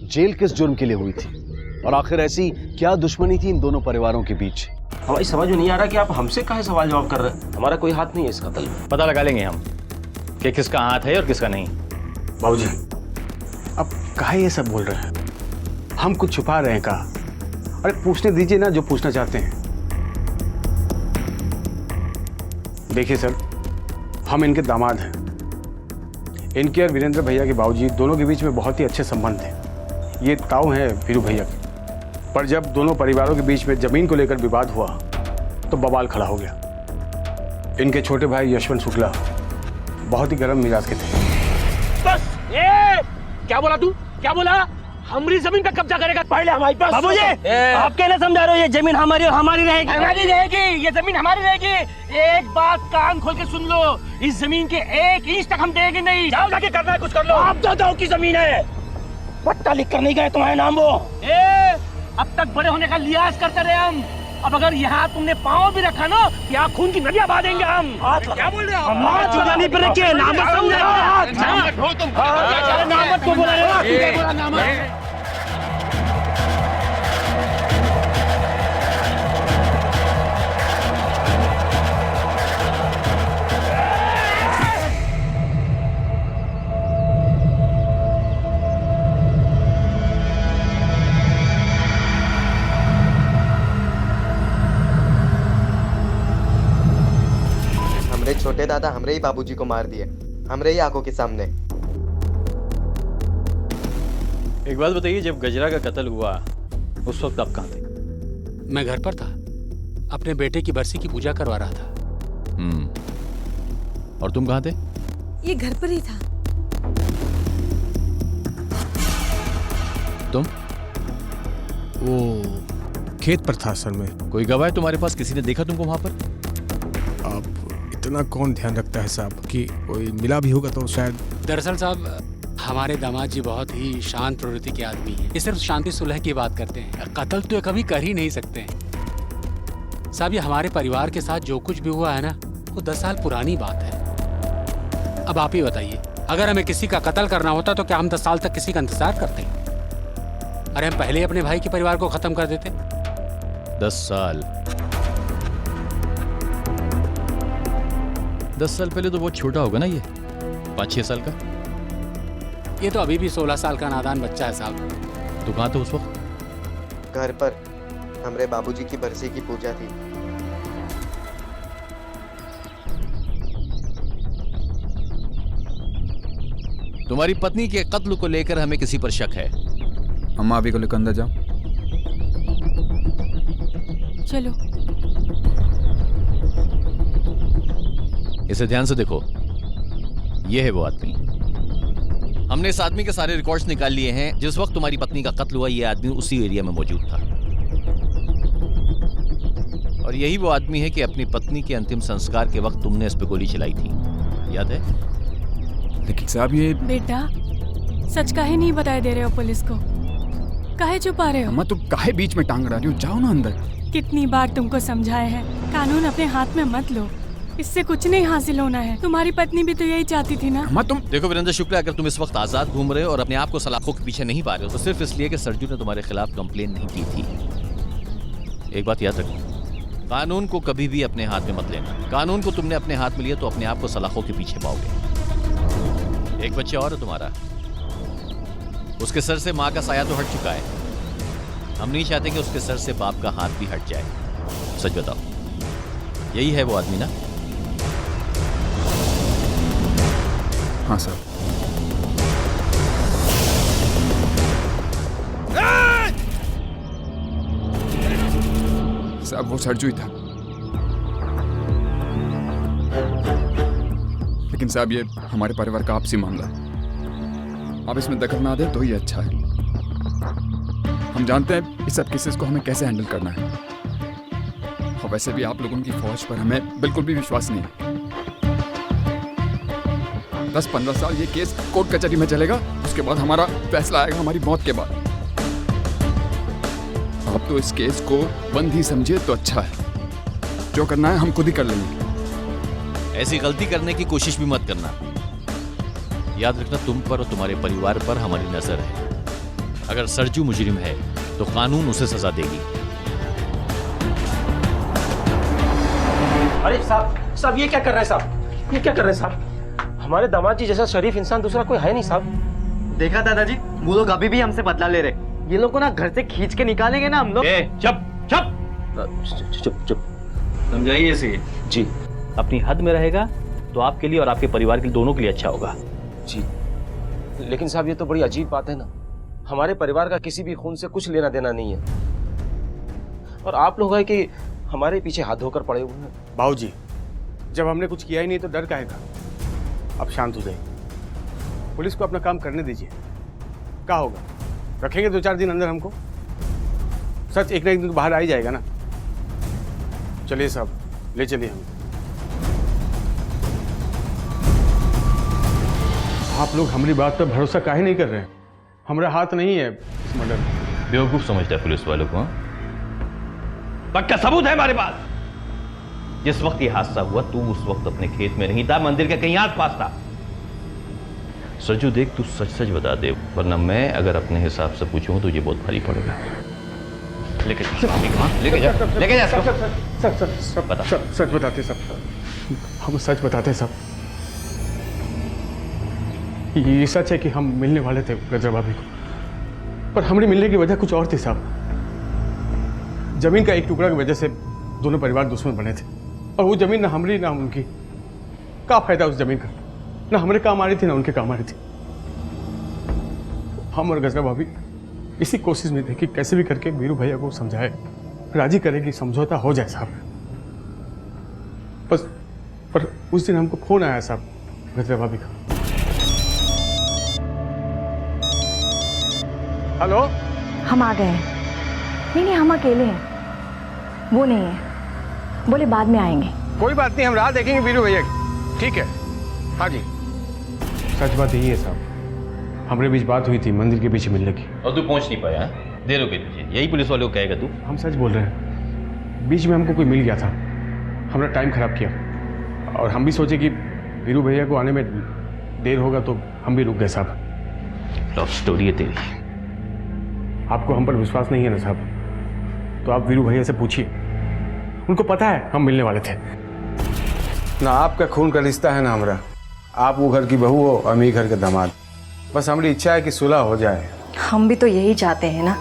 जेल किस जुर्म के लिए हुई थी और आखिर ऐसी क्या दुश्मनी थी इन दोनों परिवारों के बीच? हमारी समझ में नहीं आ रहा कि आप हमसे काहे सवाल जवाब कर रहे हैं। हमारा कोई हाथ नहीं है इस कत्ल में। पता लगा लेंगे हम कि किसका हाथ है और किसका नहीं। बाबूजी, अब काहे ये सब बोल रहे हैं? हम कुछ छुपा रहे हैं का? अरे पूछने दीजिए ना जो पूछना चाहते हैं। देखिए सर, हम इनके दामाद हैं। इनके और वीरेंद्र भैया के बाबूजी दोनों के बीच में बहुत ही अच्छे संबंध हैं। ये ताऊ हैं वीरू भैया के। पर जब दोनों परिवारों के बीच में जमीन को लेकर विवाद हुआ तो बवाल खड़ा हो गया। इनके छोटे भाई यशवंत शुक्ला बहुत ही गर्म मिजाज के थे। बस क्या बोला तू? क्या बोला? हमारी जमीन का कब्जा करेगा पहले हमारे पास। बाबूजी, आप कहना समझा रहे हो ये जमीन हमारी और हमारी रहेगी। हमारी रहेगी, ये जमीन हमारी रहेगी। एक बात कान खोल के सुन लो, इस जमीन के 1 इंच तक हम देंगे नहीं। जाओ जाके करना है कुछ कर लो। आप दादाओं की जमीन है, पट्टा लिख कर नहीं गए तुम्हारे नाम वो। अब तक बड़े होने का लिहाज करते रहे हम। अब अगर यहाँ तुमने पाँव भी रखा ना, यहाँ खून की नदियाँ बहा देंगे हम। क्या बोल रहे हो? हाथ जुबानी पे रखिए, नाम मत समझाइए। नाम मत को बोला रे। छोटे दादा हमरे ही बाबूजी को मार दिए, हमरे ही आंखों के सामने। एक बात बताइए, जब गजरा का कत्ल हुआ उस वक्त आप कहाँ थे? मैं घर पर था, अपने बेटे की बरसी की पूजा करवा रहा था। और तुम कहाँ थे? ये घर पर ही था। तुम? वो खेत पर था असल में। कोई गवाह है तुम्हारे पास? किसी ने देखा तुमको वहां पर? इतना कौन ध्यान रखता है साहब कि कोई मिला भी होगा तो शायद। दरअसल साहब हमारे दामाद जी बहुत ही शांत प्रवृत्ति के आदमी हैं। ये सिर्फ शांति सुलह की बात करते हैं, कत्ल तो कभी कर ही नहीं सकते हैं। साहब ये हमारे परिवार के साथ जो कुछ भी हुआ है ना, वो 10 साल पुरानी बात है। अब आप ही बताइए, अगर हमें किसी का कत्ल करना होता तो क्या हम 10 साल तक किसी का इंतजार करते? अरे हम पहले अपने भाई के परिवार को खत्म कर देते। 10 साल? 10 साल पहले तो बहुत छोटा होगा ना ये, 5-6 साल का। ये तो अभी भी 16 साल का नादान बच्चा है साहब। तो कहाँ थे उस वक्त? घर पर हमरे बाबूजी की बरसी की पूजा थी। तुम्हारी पत्नी के कत्ल को लेकर हमें किसी पर शक है। अम्मा अभी को लेकर अंदर जाओ। चलो। इसे ध्यान से देखो, ये है वो आदमी। हमने इस आदमी के सारे रिकॉर्ड्स निकाल लिए हैं। जिस वक्त तुम्हारी पत्नी का कत्ल हुआ, ये आदमी उसी एरिया में मौजूद था। और यही वो आदमी है कि अपनी पत्नी के अंतिम संस्कार के वक्त तुमने इस पे गोली चलाई थी, याद है? लेकिन साहब ये बेटा, सच काहे नहीं बताए दे रहे हो पुलिस को? काहे छुपा रहे हो? अम्मा तुम काहे बीच में टांग रही हो? जाओ ना अंदर। कितनी बार तुमको समझाए हैं, कानून अपने हाथ में मत लो, इससे कुछ नहीं हासिल होना है। तुम्हारी पत्नी भी तो यही चाहती थी ना? अम्मा तुम देखो वीरेंद्र शुक्ला, अगर तुम इस वक्त आजाद घूम रहे हो और अपने आप को सलाखों के पीछे नहीं पा रहे हो, तो सिर्फ इसलिए कि सरजू ने तुम्हारे खिलाफ कंप्लेन नहीं की थी। एक बात याद रखो, कानून को कभी भी अपने हाथ में मत लेना। कानून को तुमने अपने हाथ में लिया तो अपने आप को सलाखों के पीछे पाओगे। एक बच्चा और है तुम्हारा, उसके सर से माँ का साया तो हट चुका है। हम नहीं चाहते कि उसके सर से बाप का हाथ भी हट जाए। सच बताओ, यही है वो आदमी ना? हाँ सर। साहब वो सरजू ही था। लेकिन साहब ये हमारे परिवार का आपसी मामला है, आप इसमें दखल ना दे तो ही अच्छा है। हम जानते हैं इस सब केसेस को हमें कैसे हैंडल करना है, और वैसे भी आप लोगों की फौज पर हमें बिल्कुल भी विश्वास नहीं है। 10-15 साल ये केस कोर्ट कचहरी में चलेगा, उसके बाद हमारा फैसला आएगा हमारी मौत के बाद। आप तो इस केस को बंद ही समझिए तो अच्छा है। जो करना है हम खुद ही कर लेंगे। ऐसी गलती करने की कोशिश भी मत करना। याद रखना, तुम पर और तुम्हारे परिवार पर हमारी नजर है। अगर सरजू मुजरिम है तो कानून उसे सजा देगी। अरे साहब ये क्या कर रहे हैं साहब? ये क्या कर रहे हैं साहब? हमारे दामाद जी जैसा शरीफ इंसान दूसरा कोई है नहीं साहब। देखा दादाजी, वो लोग अभी भी हमसे बदला ले रहे। ये लोग को ना घर से खींच के निकालेंगे ना हम लोग। चुप समझाइए इसे। जी, अपनी हद में रहेगा तो आपके लिए और आपके परिवार के दोनों के लिए अच्छा होगा। जी, लेकिन साहब ये तो बड़ी अजीब बात है ना। हमारे परिवार का किसी भी खून से कुछ लेना देना नहीं है, और आप लोग है कि हमारे पीछे हाथ धोकर पड़े हुए हैं। बाबूजी, जब हमने कुछ किया ही नहीं तो डर काहे का? अब शांत हो जाइए, पुलिस को अपना काम करने दीजिए। क्या होगा, रखेंगे 2-4 दिन अंदर हमको? सच एक ना एक दिन तो बाहर आ ही जाएगा ना। चलिए साहब, ले चलिए हम। आप लोग हमारी बात पर भरोसा काहे नहीं कर रहे हैं? हमारा हाथ नहीं है इस मर्डर में। बेवकूफ समझता है पुलिस वालों को। पक्का सबूत है हमारे पास। जिस वक्त ये हादसा हुआ तू उस वक्त अपने खेत में नहीं था, मंदिर के कहीं आस-पास था। सरजू देख, तू सच सच बता दे, वरना मैं अगर अपने हिसाब से पूछूं तो ये बहुत भारी पड़ेगा। लेके जा सच बताते सब, हम सच बताते सब। ये सच है कि हम मिलने वाले थे गजरा भाभी को, पर हमारी मिलने की वजह कुछ और थी साहब। जमीन का एक टुकड़ा की वजह से दोनों परिवार दुश्मन बने थे, और वो जमीन ना हमारी ना उनकी। क्या फायदा उस जमीन का? ना हमारे काम आ रही थी ना उनके काम आ रही थी। हम और गजरा भाभी इसी कोशिश में थे कि कैसे भी करके वीरू भैया को समझाए, राजी करे कि समझौता हो जाए साहब। बस पर उस दिन हमको फोन आया साहब गजरा भाभी का। हेलो, हम आ गए हैं। नहीं, हम अकेले हैं, वो नहीं है। बोले बाद में आएंगे। कोई बात नहीं, हम राह देखेंगे वीरू भैया की। ठीक है, हाँ जी। सच बात यही है साहब, हमारे बीच बात हुई थी मंदिर के पीछे मिलने की। और तू पहुंच नहीं पाया? देर हो गई तुझे, यही पुलिस वालों को कहेगा तू? हम सच बोल रहे हैं, बीच में हमको कोई मिल गया था, हमने टाइम खराब किया, और हम भी सोचे कि वीरू भैया को आने में देर होगा तो हम भी रुक गए साहब। लव स्टोरी है तेरी। आपको हम पर विश्वास नहीं है ना साहब, तो आप वीरू भैया से पूछिए, उनको पता है हम मिलने वाले थे। ना आपका खून का रिश्ता है ना हमारा। आप वो घर की बहू हो, हम ही घर के दामाद। बस हमारी इच्छा है कि सुलह हो जाए। हम भी तो यही चाहते हैं ना।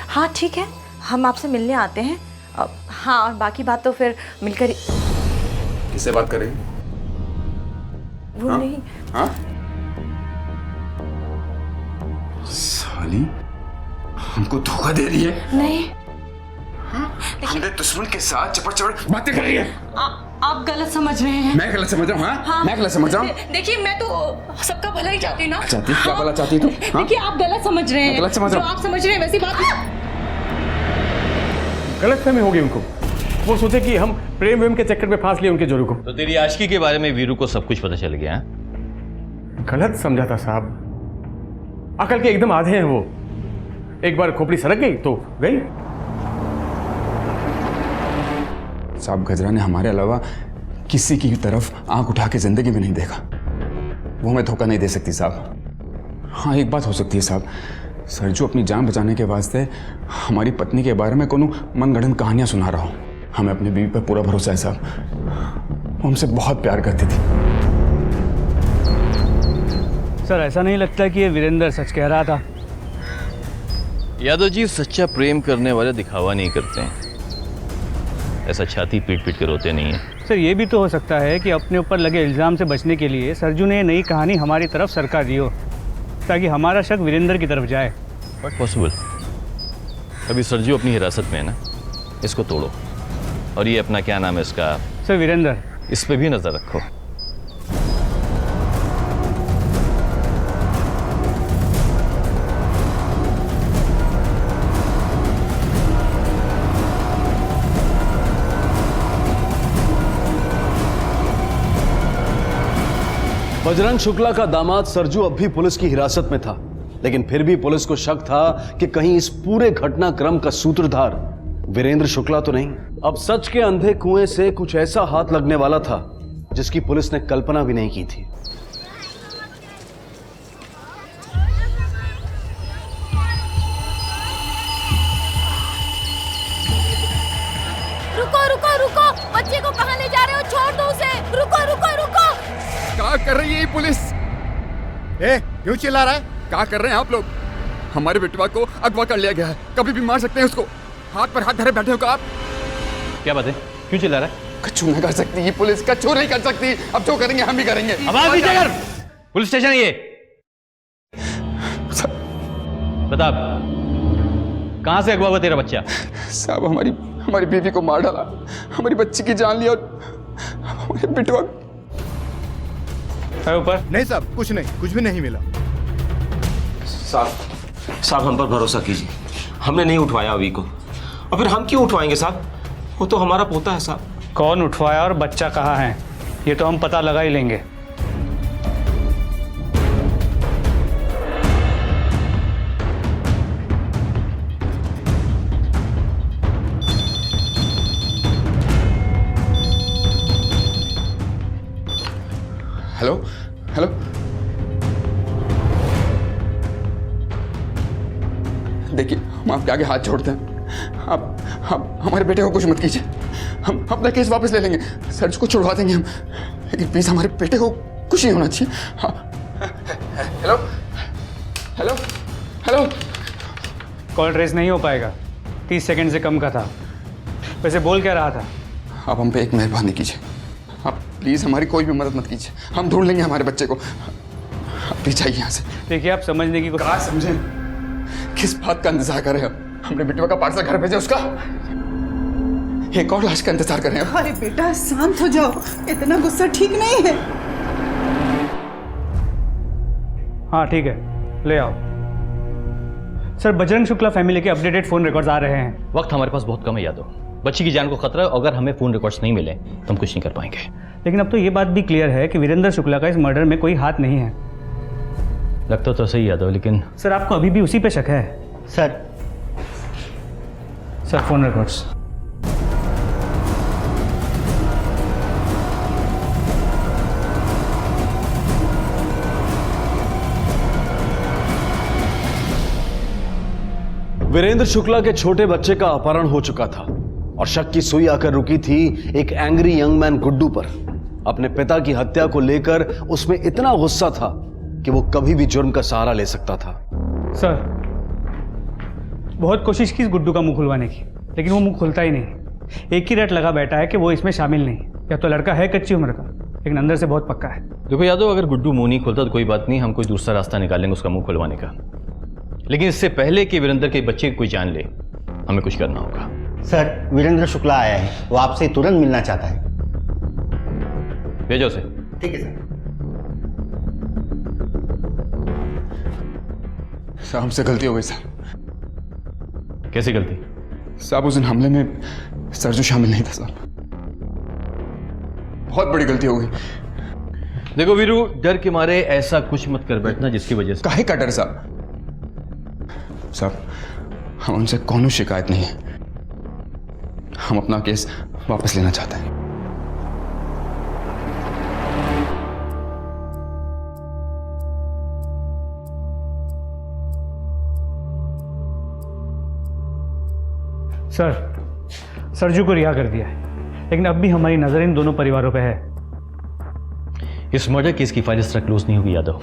हाँ ठीक है, हम आपसे मिलने आते हैं। हाँ, और बाकी बात तो फिर मिलकर। किससे बात कर रही? वो हाँ? नहीं। हाँ? साली हमको धोखा दे रही है। नहीं, हमने दुश्मन के साथ चपड़ बातें कर रही है। आप गलत समझ रहे हैं। मैं गलत समझ रहा हूँ? हाँ, मैं गलत समझ रहा हूँ। देखिए, मैं तो सबका भला ही चाहती हूँ ना। चाहती? क्या भला चाहती तू? देखिए, आप गलत समझ रहे हैं। गलत समझ रहा हूँ। जो आप समझ रहे हैं वैसी बात गलत फहमी होगी उनको। वो सोचे कि हम प्रेम वेम के चक्कर में फांस लिए उनके जोरू को। तो तेरी आशिकी के बारे में वीरू को सब कुछ पता चल गया है? गलत समझा था साहब, अकल के एकदम आधे हैं वो। एक बार खोपड़ी सरक गई तो गई। साहब, गजरा ने हमारे अलावा किसी की तरफ आंख उठा के जिंदगी में नहीं देखा। वो हमें धोखा नहीं दे सकती साहब। हाँ, एक बात हो सकती है साहब, सरजू अपनी जान बचाने के वास्ते हमारी पत्नी के बारे में कोनो मनगढ़ंत कहानियां सुना रहा हूँ। हमें अपनी बीवी पर पूरा भरोसा है साहब, वो हमसे बहुत प्यार करती थी। सर, ऐसा नहीं लगता कि ये वीरेंद्र सच कह रहा था? यादव जी, सच्चा प्रेम करने वाले दिखावा नहीं करते हैं, ऐसा छाती पीट पीट के रोते नहीं हैं। सर, ये भी तो हो सकता है कि अपने ऊपर लगे इल्ज़ाम से बचने के लिए सरजू ने ये नई कहानी हमारी तरफ सरका दी हो, ताकि हमारा शक वीरेंद्र की तरफ जाए। But possible. अभी सरजू अपनी हिरासत में है ना, इसको तोड़ो। और ये अपना क्या नाम है इसका? सर, वीरेंद्र। इस पे भी नजर रखो। बजरंग शुक्ला का दामाद सरजू अब भी पुलिस की हिरासत में था, लेकिन फिर भी पुलिस को शक था कि कहीं इस पूरे घटनाक्रम का सूत्रधार वीरेंद्र शुक्ला तो नहीं। अब सच के अंधे कुएं से कुछ ऐसा हाथ लगने वाला था जिसकी पुलिस ने कल्पना भी नहीं की थी। रुको रुको रुको, बच्चे को कहां ले जा रहे हो? छोड़ दो उसे। रुको रुको रुको। क्या कर रही है ये पुलिस? क्यों चिल्ला रहा है? क्या कर रहे हैं आप लोग? हमारे बेटवा को अगवा कर लिया गया है, कभी भी मार सकते हैं उसको। हाथ पर हाथ धरे बैठे हो आप। क्या बात है, क्यों चिल्ला रहा है? कछु नहीं कर सकती ये पुलिस, कछु नहीं कर सकती। अब जो करेंगे हम भी करेंगे। आवाज नीचे कर। पुलिस स्टेशन है ये। बता, कहां से अगवा हुआ तेरा बच्चा? साहब, हमारी बीवी को मार डाला, हमारी बच्ची की जान लिया और हमारे बिटवा है ऊपर। नहीं साहब, कुछ नहीं, कुछ भी नहीं मिला। साहब हम पर भरोसा कीजिए, हमने नहीं उठवाया अभी को, और फिर हम क्यों उठवाएंगे साहब? वो तो हमारा पोता है साहब। कौन उठवाया और बच्चा कहाँ है ये तो हम पता लगा ही लेंगे। हेलो हेलो, देखिए हम आपके आगे हाथ जोड़ते हैं, आप हमारे बेटे को कुछ मत कीजिए, हम अपना केस वापस ले लेंगे, सर को छुड़वा देंगे हम, लेकिन प्लीज हमारे बेटे को कुछ नहीं होना चाहिए। Hello hello hello, call trace नहीं हो पाएगा, 30 सेकंड से कम का था। वैसे बोल क्या रहा था? आप हम पे एक मेहरबानी कीजिए, आप प्लीज हमारी कोई भी मदद मत कीजिए, हम ढूंढ लेंगे हमारे बच्चे को, आप प्लीज जाइए यहाँ से। देखिए आप समझने की कहाँ समझें, किस बात का इंतजार कर रहे हैं? हमने बिटवा का पार्सल घर भेजा, उसका एक और लाश का इंतजार कर रहे हैं। अरे बेटा शांत हो जाओ, इतना गुस्सा ठीक नहीं है। हाँ ठीक है, ले आओ। सर बजरंग शुक्ला फैमिली के अपडेटेड फोन रिकॉर्ड्स आ रहे हैं। वक्त हमारे पास बहुत कम है यादव, बच्ची की जान को खतरा है, अगर हमें फोन रिकॉर्ड्स नहीं मिले तो हम कुछ नहीं कर पाएंगे। लेकिन अब तो ये बात भी क्लियर है कि वीरेंद्र शुक्ला का इस मर्डर में कोई हाथ नहीं है। लगता तो सही यादव, लेकिन सर आपको अभी भी उसी पे शक है? Sir phone records. Virendra Shukla के छोटे बच्चे का अपहरण हो चुका था और शक की सुई आकर रुकी थी एक एंग्री यंग मैन गुड्डू पर। अपने पिता की हत्या को लेकर उसमें इतना गुस्सा था कि वो कभी भी जुर्म का सहारा ले सकता था। सर बहुत कोशिश की इस गुड्डू का मुंह खुलवाने की, लेकिन वो मुंह खुलता ही नहीं। एक ही रट लगा बैठा है कि वो इसमें शामिल नहीं। या तो लड़का है कच्ची उम्र का, लेकिन अंदर से बहुत पक्का है। देखो यादव, अगर गुड्डू मुंह नहीं खोलता तो कोई बात नहीं, हम कोई दूसरा रास्ता निकालेंगे उसका मुंह खुलवाने का। लेकिन इससे पहले कि वीरेंद्र के बच्चे कोई जान ले, हमें कुछ करना होगा। सर वीरेंद्र शुक्ला आया है, वो आपसे तुरंत मिलना चाहता है। भेजो उसे। ठीक है सर। साहब हमसे गलती हो गई साहब। कैसी गलती? साहब उस दिन हमले में सरजू शामिल नहीं था साहब, बहुत बड़ी गलती हो गई। देखो वीरू, डर के मारे ऐसा कुछ मत कर बैठना जिसकी वजह से। काहे का डर साहब? साहब हम उनसे कोनो शिकायत नहीं है, हम अपना केस वापस लेना चाहते हैं। सर सरजू को रिहा कर दिया है, लेकिन अब भी हमारी नजर इन दोनों परिवारों पे है। इस मर्डर केस की फाइल इस तरह क्लोज नहीं होगी यादव,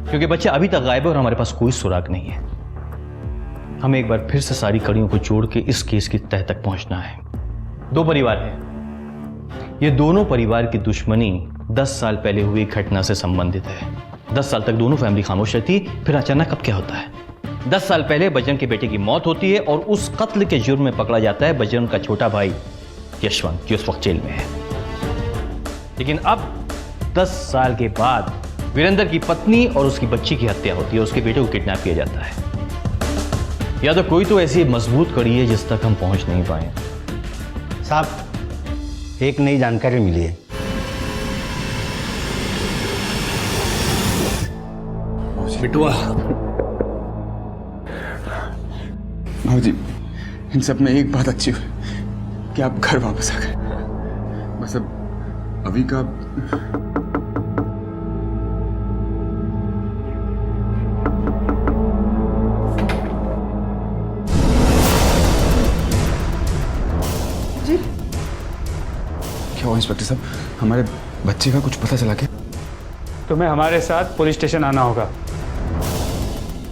क्योंकि बच्चा अभी तक गायब है और हमारे पास कोई सुराग नहीं है। हमें एक बार फिर से सारी कड़ियों को जोड़ के इस केस की तह तक पहुंचना है। दो परिवार हैं, ये दोनों परिवार की दुश्मनी 10 साल पहले हुई घटना से संबंधित है। 10 साल तक दोनों फैमिली खामोश रहती, फिर अचानक अब क्या होता है? 10 साल पहले बजरंग के बेटे की मौत होती है और उस कत्ल के जुर्म में पकड़ा जाता है बजरंग का छोटा भाई यशवंत, जो उस वक्त जेल में है। लेकिन अब 10 साल के बाद वीरेंद्र की पत्नी और उसकी बच्ची की हत्या होती है, उसके बेटे को किडनैप किया जाता है। या तो कोई तो ऐसी मजबूत कड़ी है जिस तक हम पहुंच नहीं पाए। साहब एक नई जानकारी मिली है। बिटवा भाजी, इन सब में एक बात अच्छी हुई कि आप घर वापस आ गए। बस अब अभी का जी क्या हुआ इंस्पेक्टर साहब? हमारे बच्चे का कुछ पता चला क्या? तुम्हें हमारे साथ पुलिस स्टेशन आना होगा।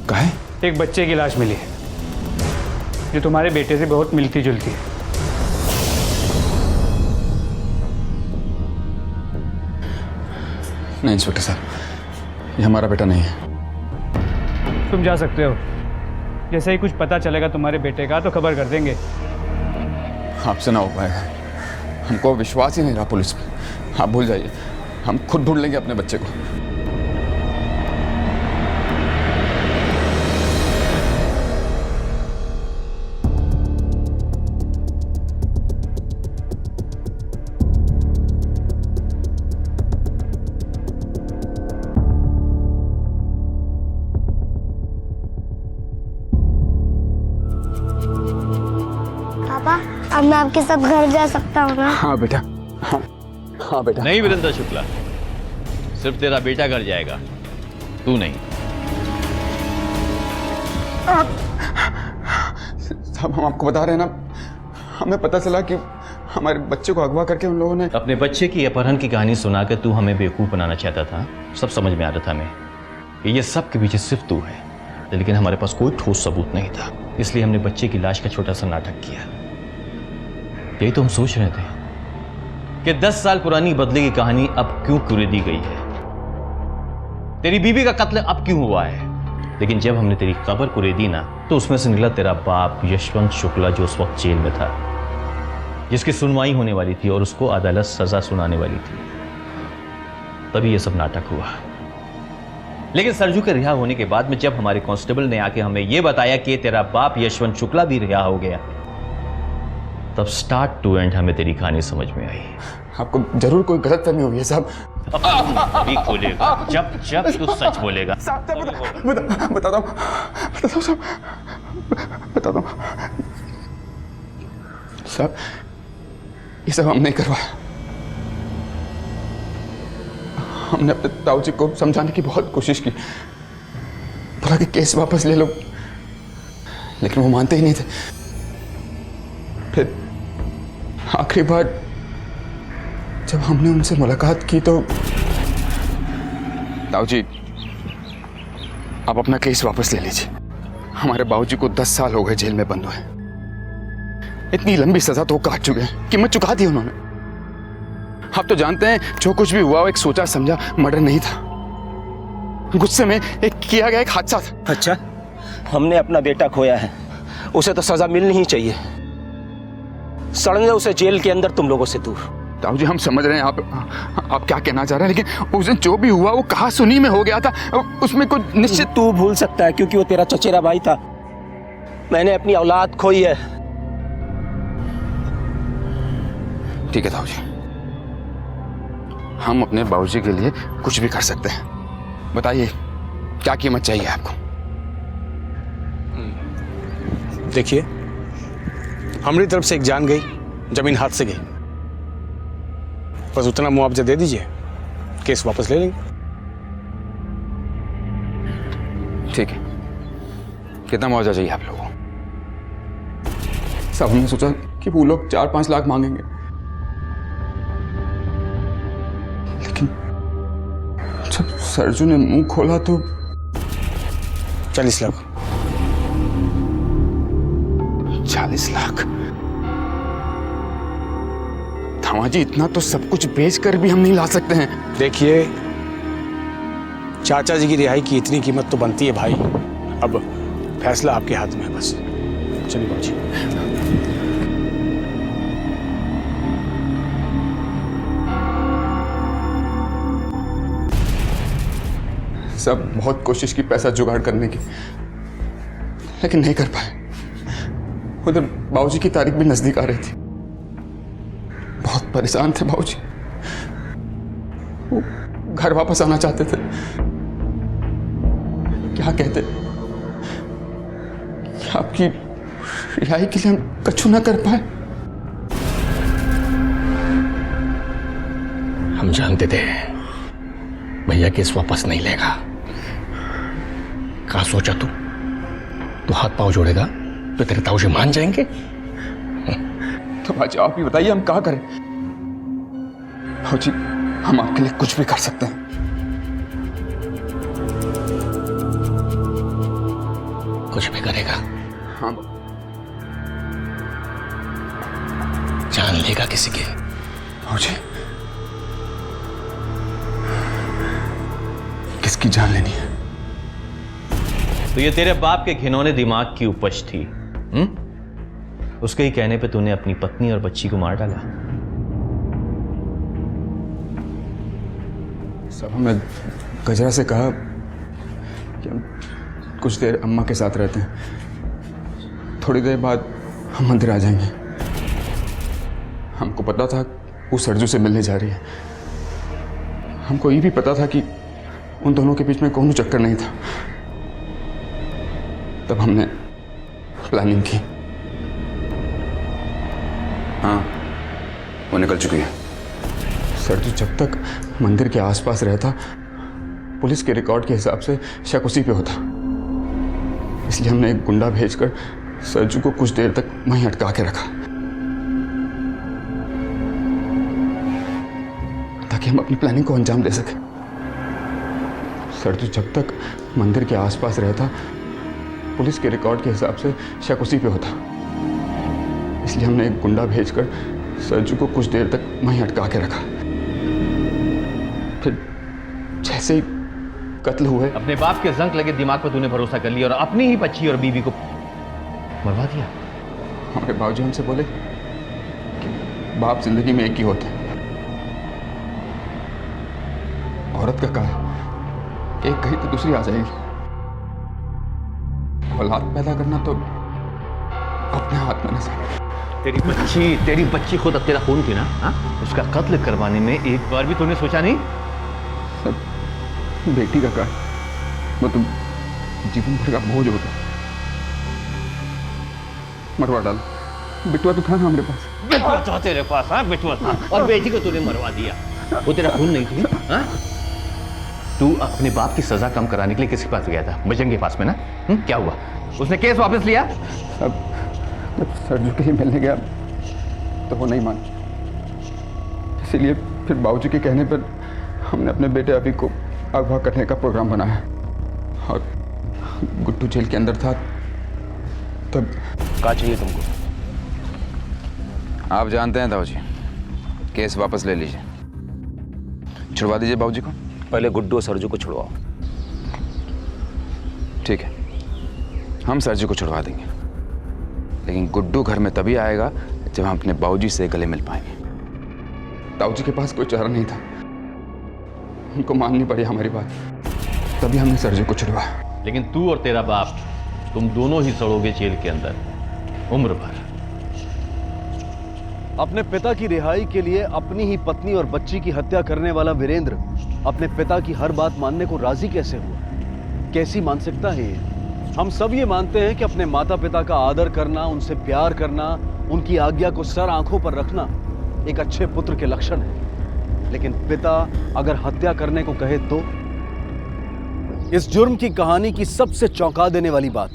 काहे? एक बच्चे की लाश मिली है जो तुम्हारे बेटे से बहुत मिलती जुलती है। नहीं इंस्पेक्टर साहब, ये हमारा बेटा नहीं है। तुम जा सकते हो, जैसे ही कुछ पता चलेगा तुम्हारे बेटे का तो खबर कर देंगे। आपसे ना हो पाएगा। हमको विश्वास ही नहीं रहा पुलिस पे। आप भूल जाइए, हम खुद ढूंढ लेंगे अपने बच्चे को। अब मैं आपके साथ घर जा सकता हूँ ना? हाँ बेटा, हाँ बेटा। नहीं वीरेंद्र शुक्ला, सिर्फ तेरा बेटा घर जाएगा, तू नहीं। साहब हम आपको बता रहे हैं ना, हमें पता चला कि हमारे बच्चे को अगवा करके उन लोगों ने अपने बच्चे की अपहरण की कहानी सुनाकर तू हमें बेवकूफ बनाना चाहता था। सब समझ में आ रहा था हमें कि ये सब के पीछे सिर्फ तू है, लेकिन हमारे पास कोई ठोस सबूत नहीं था, इसलिए हमने बच्चे की लाश का छोटा सा नाटक किया। यही तो हम सोच रहे थे कि 10 साल पुरानी बदले की कहानी अब क्यों कुरेदी गई है, तेरी बीवी का कत्ल अब क्यों हुआ है। लेकिन जब हमने तेरी खबर कुरेदी ना, तो उसमें से निकला तेरा बाप यशवंत शुक्ला, जो उस वक्त जेल में था, जिसकी सुनवाई होने वाली थी और उसको अदालत सजा सुनाने वाली थी। तभी यह सब नाटक हुआ। लेकिन सरजू के रिहा होने के बाद में जब हमारे कांस्टेबल ने आके हमें यह बताया कि तेरा बाप यशवंत शुक्ला भी रिहा हो गया, तब स्टार्ट टू एंड हमें तेरी कहानी समझ में आई। आपको जरूर कोई गलतफहमी हुई है साहब। भी खोलेगा जब जब तू सच बोलेगा। बताता हूँ साहब, बताता हूँ साहब, ये सब हम नहीं करवाया। हमने अपने ताऊजी को समझाने की बहुत कोशिश की, बोला कि केस वापस ले लो, लेकिन वो मानते ही नहीं थे। फिर आखिरी बार जब हमने उनसे मुलाकात की तो ताऊजी आप अपना केस वापस ले लीजिए। हमारे बाबूजी को 10 साल हो गए जेल में बंद हुए, इतनी लंबी सजा तो काट चुके हैं, कीमत चुका दी उन्होंने। आप तो जानते हैं जो कुछ भी हुआ वो एक सोचा समझा मर्डर नहीं था, गुस्से में एक किया गया एक हादसा था। अच्छा, हमने अपना बेटा खोया है, उसे तो सजा मिलनी ही चाहिए। सड़ने उसे जेल के अंदर तुम लोगों से दूर। ताऊ जी हम समझ रहे हैं आप क्या कहना चाह रहे हैं, लेकिन उस दिन जो भी हुआ वो कहा सुनी में हो गया था, उसमें कुछ निश्चित। तू भूल सकता है क्योंकि वो तेरा चचेरा भाई था। मैंने अपनी औलाद खोई है। ठीक है ताऊ जी, हम अपने बाबूजी के लिए कुछ भी कर सकते हैं। बताइए क्या कीमत चाहिए आपको? देखिए, हमारी तरफ से एक जान गई, जमीन हाथ से गई, बस उतना मुआवजा दे दीजिए, केस वापस ले लेंगे। ठीक है, कितना मुआवजा चाहिए आप लोगों को? सब हमने सोचा कि वो लोग 4-5 लाख मांगेंगे, लेकिन जब सरजू ने मुंह खोला तो 40 लाख। 40 लाख? धामाजी इतना तो सब कुछ बेचकर भी हम नहीं ला सकते हैं। देखिए, चाचा जी की रिहाई की इतनी कीमत तो बनती है भाई। अब फैसला आपके हाथ में है, बस चलिए बाबूजी। सब बहुत कोशिश की पैसा जुगाड़ करने की, लेकिन नहीं कर पाए। उधर बाबूजी की तारीख भी नजदीक आ रही थी, बहुत परेशान थे बाबूजी। वो घर वापस आना चाहते थे, क्या कहते कि आपकी रिहाई के लिए हम कछु ना कर पाए। हम जानते थे भैया केस वापस नहीं लेगा। कहा सोचा तू हाथ पांव जोड़ेगा तो तेरे ताऊजी मान जाएंगे? तो बाजी आप ही बताइए हम क्या करें? बाबूजी हम आपके लिए कुछ भी कर सकते हैं। कुछ भी करेगा? हाँ। जान लेगा किसी की? बाबूजी किसकी जान लेनी है? तो ये तेरे बाप के घिनौने दिमाग की उपज थी। उसके ही कहने पे तूने अपनी पत्नी और बच्ची को मार डाला। सब हमने गजरा से कहा कि हम कुछ देर अम्मा के साथ रहते हैं, थोड़ी देर बाद हम मंदिर आ जाएंगे। हमको पता था वो सरजू से मिलने जा रही है। हमको ये भी पता था कि उन दोनों के बीच में कोई चक्कर नहीं था। तब हमने प्लानिंग की। हाँ, वो निकल चुकी है। सरजू जब तक मंदिर के आसपास रहता, पुलिस के रिकॉर्ड के हिसाब से शक उसी पे होता। इसलिए हमने एक गुंडा भेजकर सरजू को कुछ देर तक वहीं अटका के रखा, ताकि हम अपनी प्लानिंग को अंजाम दे सके। सरजू जब तक मंदिर के आसपास रहता, पुलिस के रिकॉर्ड के हिसाब से शक उसी पे होता। इसलिए हमने एक गुंडा भेजकर सरजू को कुछ देर तक वहीं अटका के रखा। फिर जैसे ही कत्ल हुए, अपने बाप के जंक लगे दिमाग पर तूने भरोसा कर लिया और अपनी ही बच्ची और बीवी को मरवा दिया। हमारे बाबूजी हमसे बोले कि बाप जिंदगी में एक ही होते हैं। औरत का काम एक कहीं तो दूसरी आ जाएगी। औलाद पैदा करना तो अपने हाथ में नहीं। तेरी बच्ची खुद अब तेरा खून थी ना? हाँ? उसका कत्ल करवाने में एक बार भी तूने सोचा नहीं? बेटी का काम वो तो जीवन भर का बोझ होता। मरवा डाल। बिटुआ तो था ना हमारे पास। बिटुआ था तेरे पास? हाँ, बिटुआ था। और बेटी को तूने मरवा दिया। वो तेरा खून नहीं थी? हाँ? तू अपने बाप की सजा कम कराने के लिए किसके पास गया था? बजरंग के पास में ना? क्या हुआ? उसने केस वापस लिया? अब जब सरजू के लिए मिलने गया तो वो नहीं मान, इसीलिए फिर बाबूजी के कहने पर हमने अपने बेटे अभी को अगवा करने का प्रोग्राम बनाया। और गुड्डू जेल के अंदर था तब। क्या चाहिए तुमको? आप जानते हैं ताऊ जी, केस वापस ले लीजिए, छुड़वा दीजिए बाबूजी को। पहले गुड्डू और सरजू को छुड़वाओ। ठीक है, हम सरजू को छुड़वा देंगे, लेकिन गुड्डू घर में तभी आएगा जब हम अपने बाबूजी से गले मिल पाएंगे। ताऊजी के पास कोई चारा नहीं था, उनको माननी पड़ी हमारी बात, तभी हमने सरजू को छुड़वाया। लेकिन तू और तेरा बाप, तुम दोनों ही सड़ोगे जेल के अंदर उम्र भर। अपने पिता की रिहाई के लिए अपनी ही पत्नी और बच्ची की हत्या करने वाला वीरेंद्र अपने पिता की हर बात मानने को राजी कैसे हुआ? कैसी मानसिकता है ये? हम सब ये मानते हैं कि अपने माता पिता का आदर करना, उनसे प्यार करना, उनकी आज्ञा को सर आंखों पर रखना एक अच्छे पुत्र के लक्षण है। लेकिन पिता अगर हत्या करने को कहे तो? इस जुर्म की कहानी की सबसे चौंका देने वाली बात,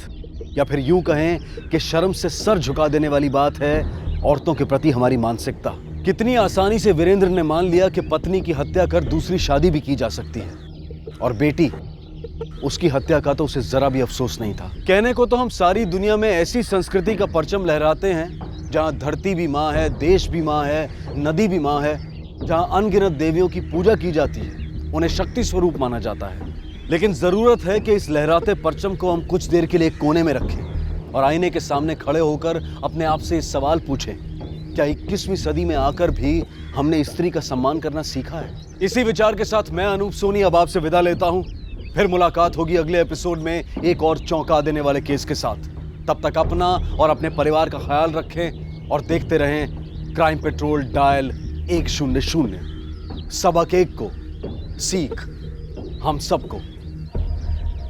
या फिर यूं कहें कि शर्म से सर झुका देने वाली बात है औरतों के प्रति हमारी मानसिकता। कितनी आसानी से वीरेंद्र ने मान लिया कि पत्नी की हत्या कर दूसरी शादी भी की जा सकती है, और बेटी, उसकी हत्या का तो उसे जरा भी अफसोस नहीं था। कहने को तो हम सारी दुनिया में ऐसी संस्कृति का परचम लहराते हैं जहां धरती भी माँ है, देश भी माँ है, नदी भी माँ है, जहां अनगिनत देवियों की पूजा की जाती है, उन्हें शक्ति स्वरूप माना जाता है। लेकिन जरूरत है कि इस लहराते परचम को हम कुछ देर के लिए एक कोने में रखें और आईने के सामने खड़े होकर अपने आप से इस सवाल पूछें, क्या 21वीं सदी में आकर भी हमने स्त्री का सम्मान करना सीखा है? इसी विचार के साथ मैं अनूप सोनी अब आपसे विदा लेता हूं। फिर मुलाकात होगी अगले एपिसोड में एक और चौंका देने वाले केस के साथ। तब तक अपना और अपने परिवार का ख्याल रखें और देखते रहें क्राइम पेट्रोल डायल 100। सबक एक को, सीख हम सबको।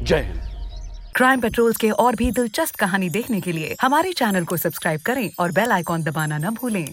जय हिंद। क्राइम पेट्रोल के और भी दिलचस्प कहानी देखने के लिए हमारे चैनल को सब्सक्राइब करें और बेल आइकॉन दबाना न भूलें।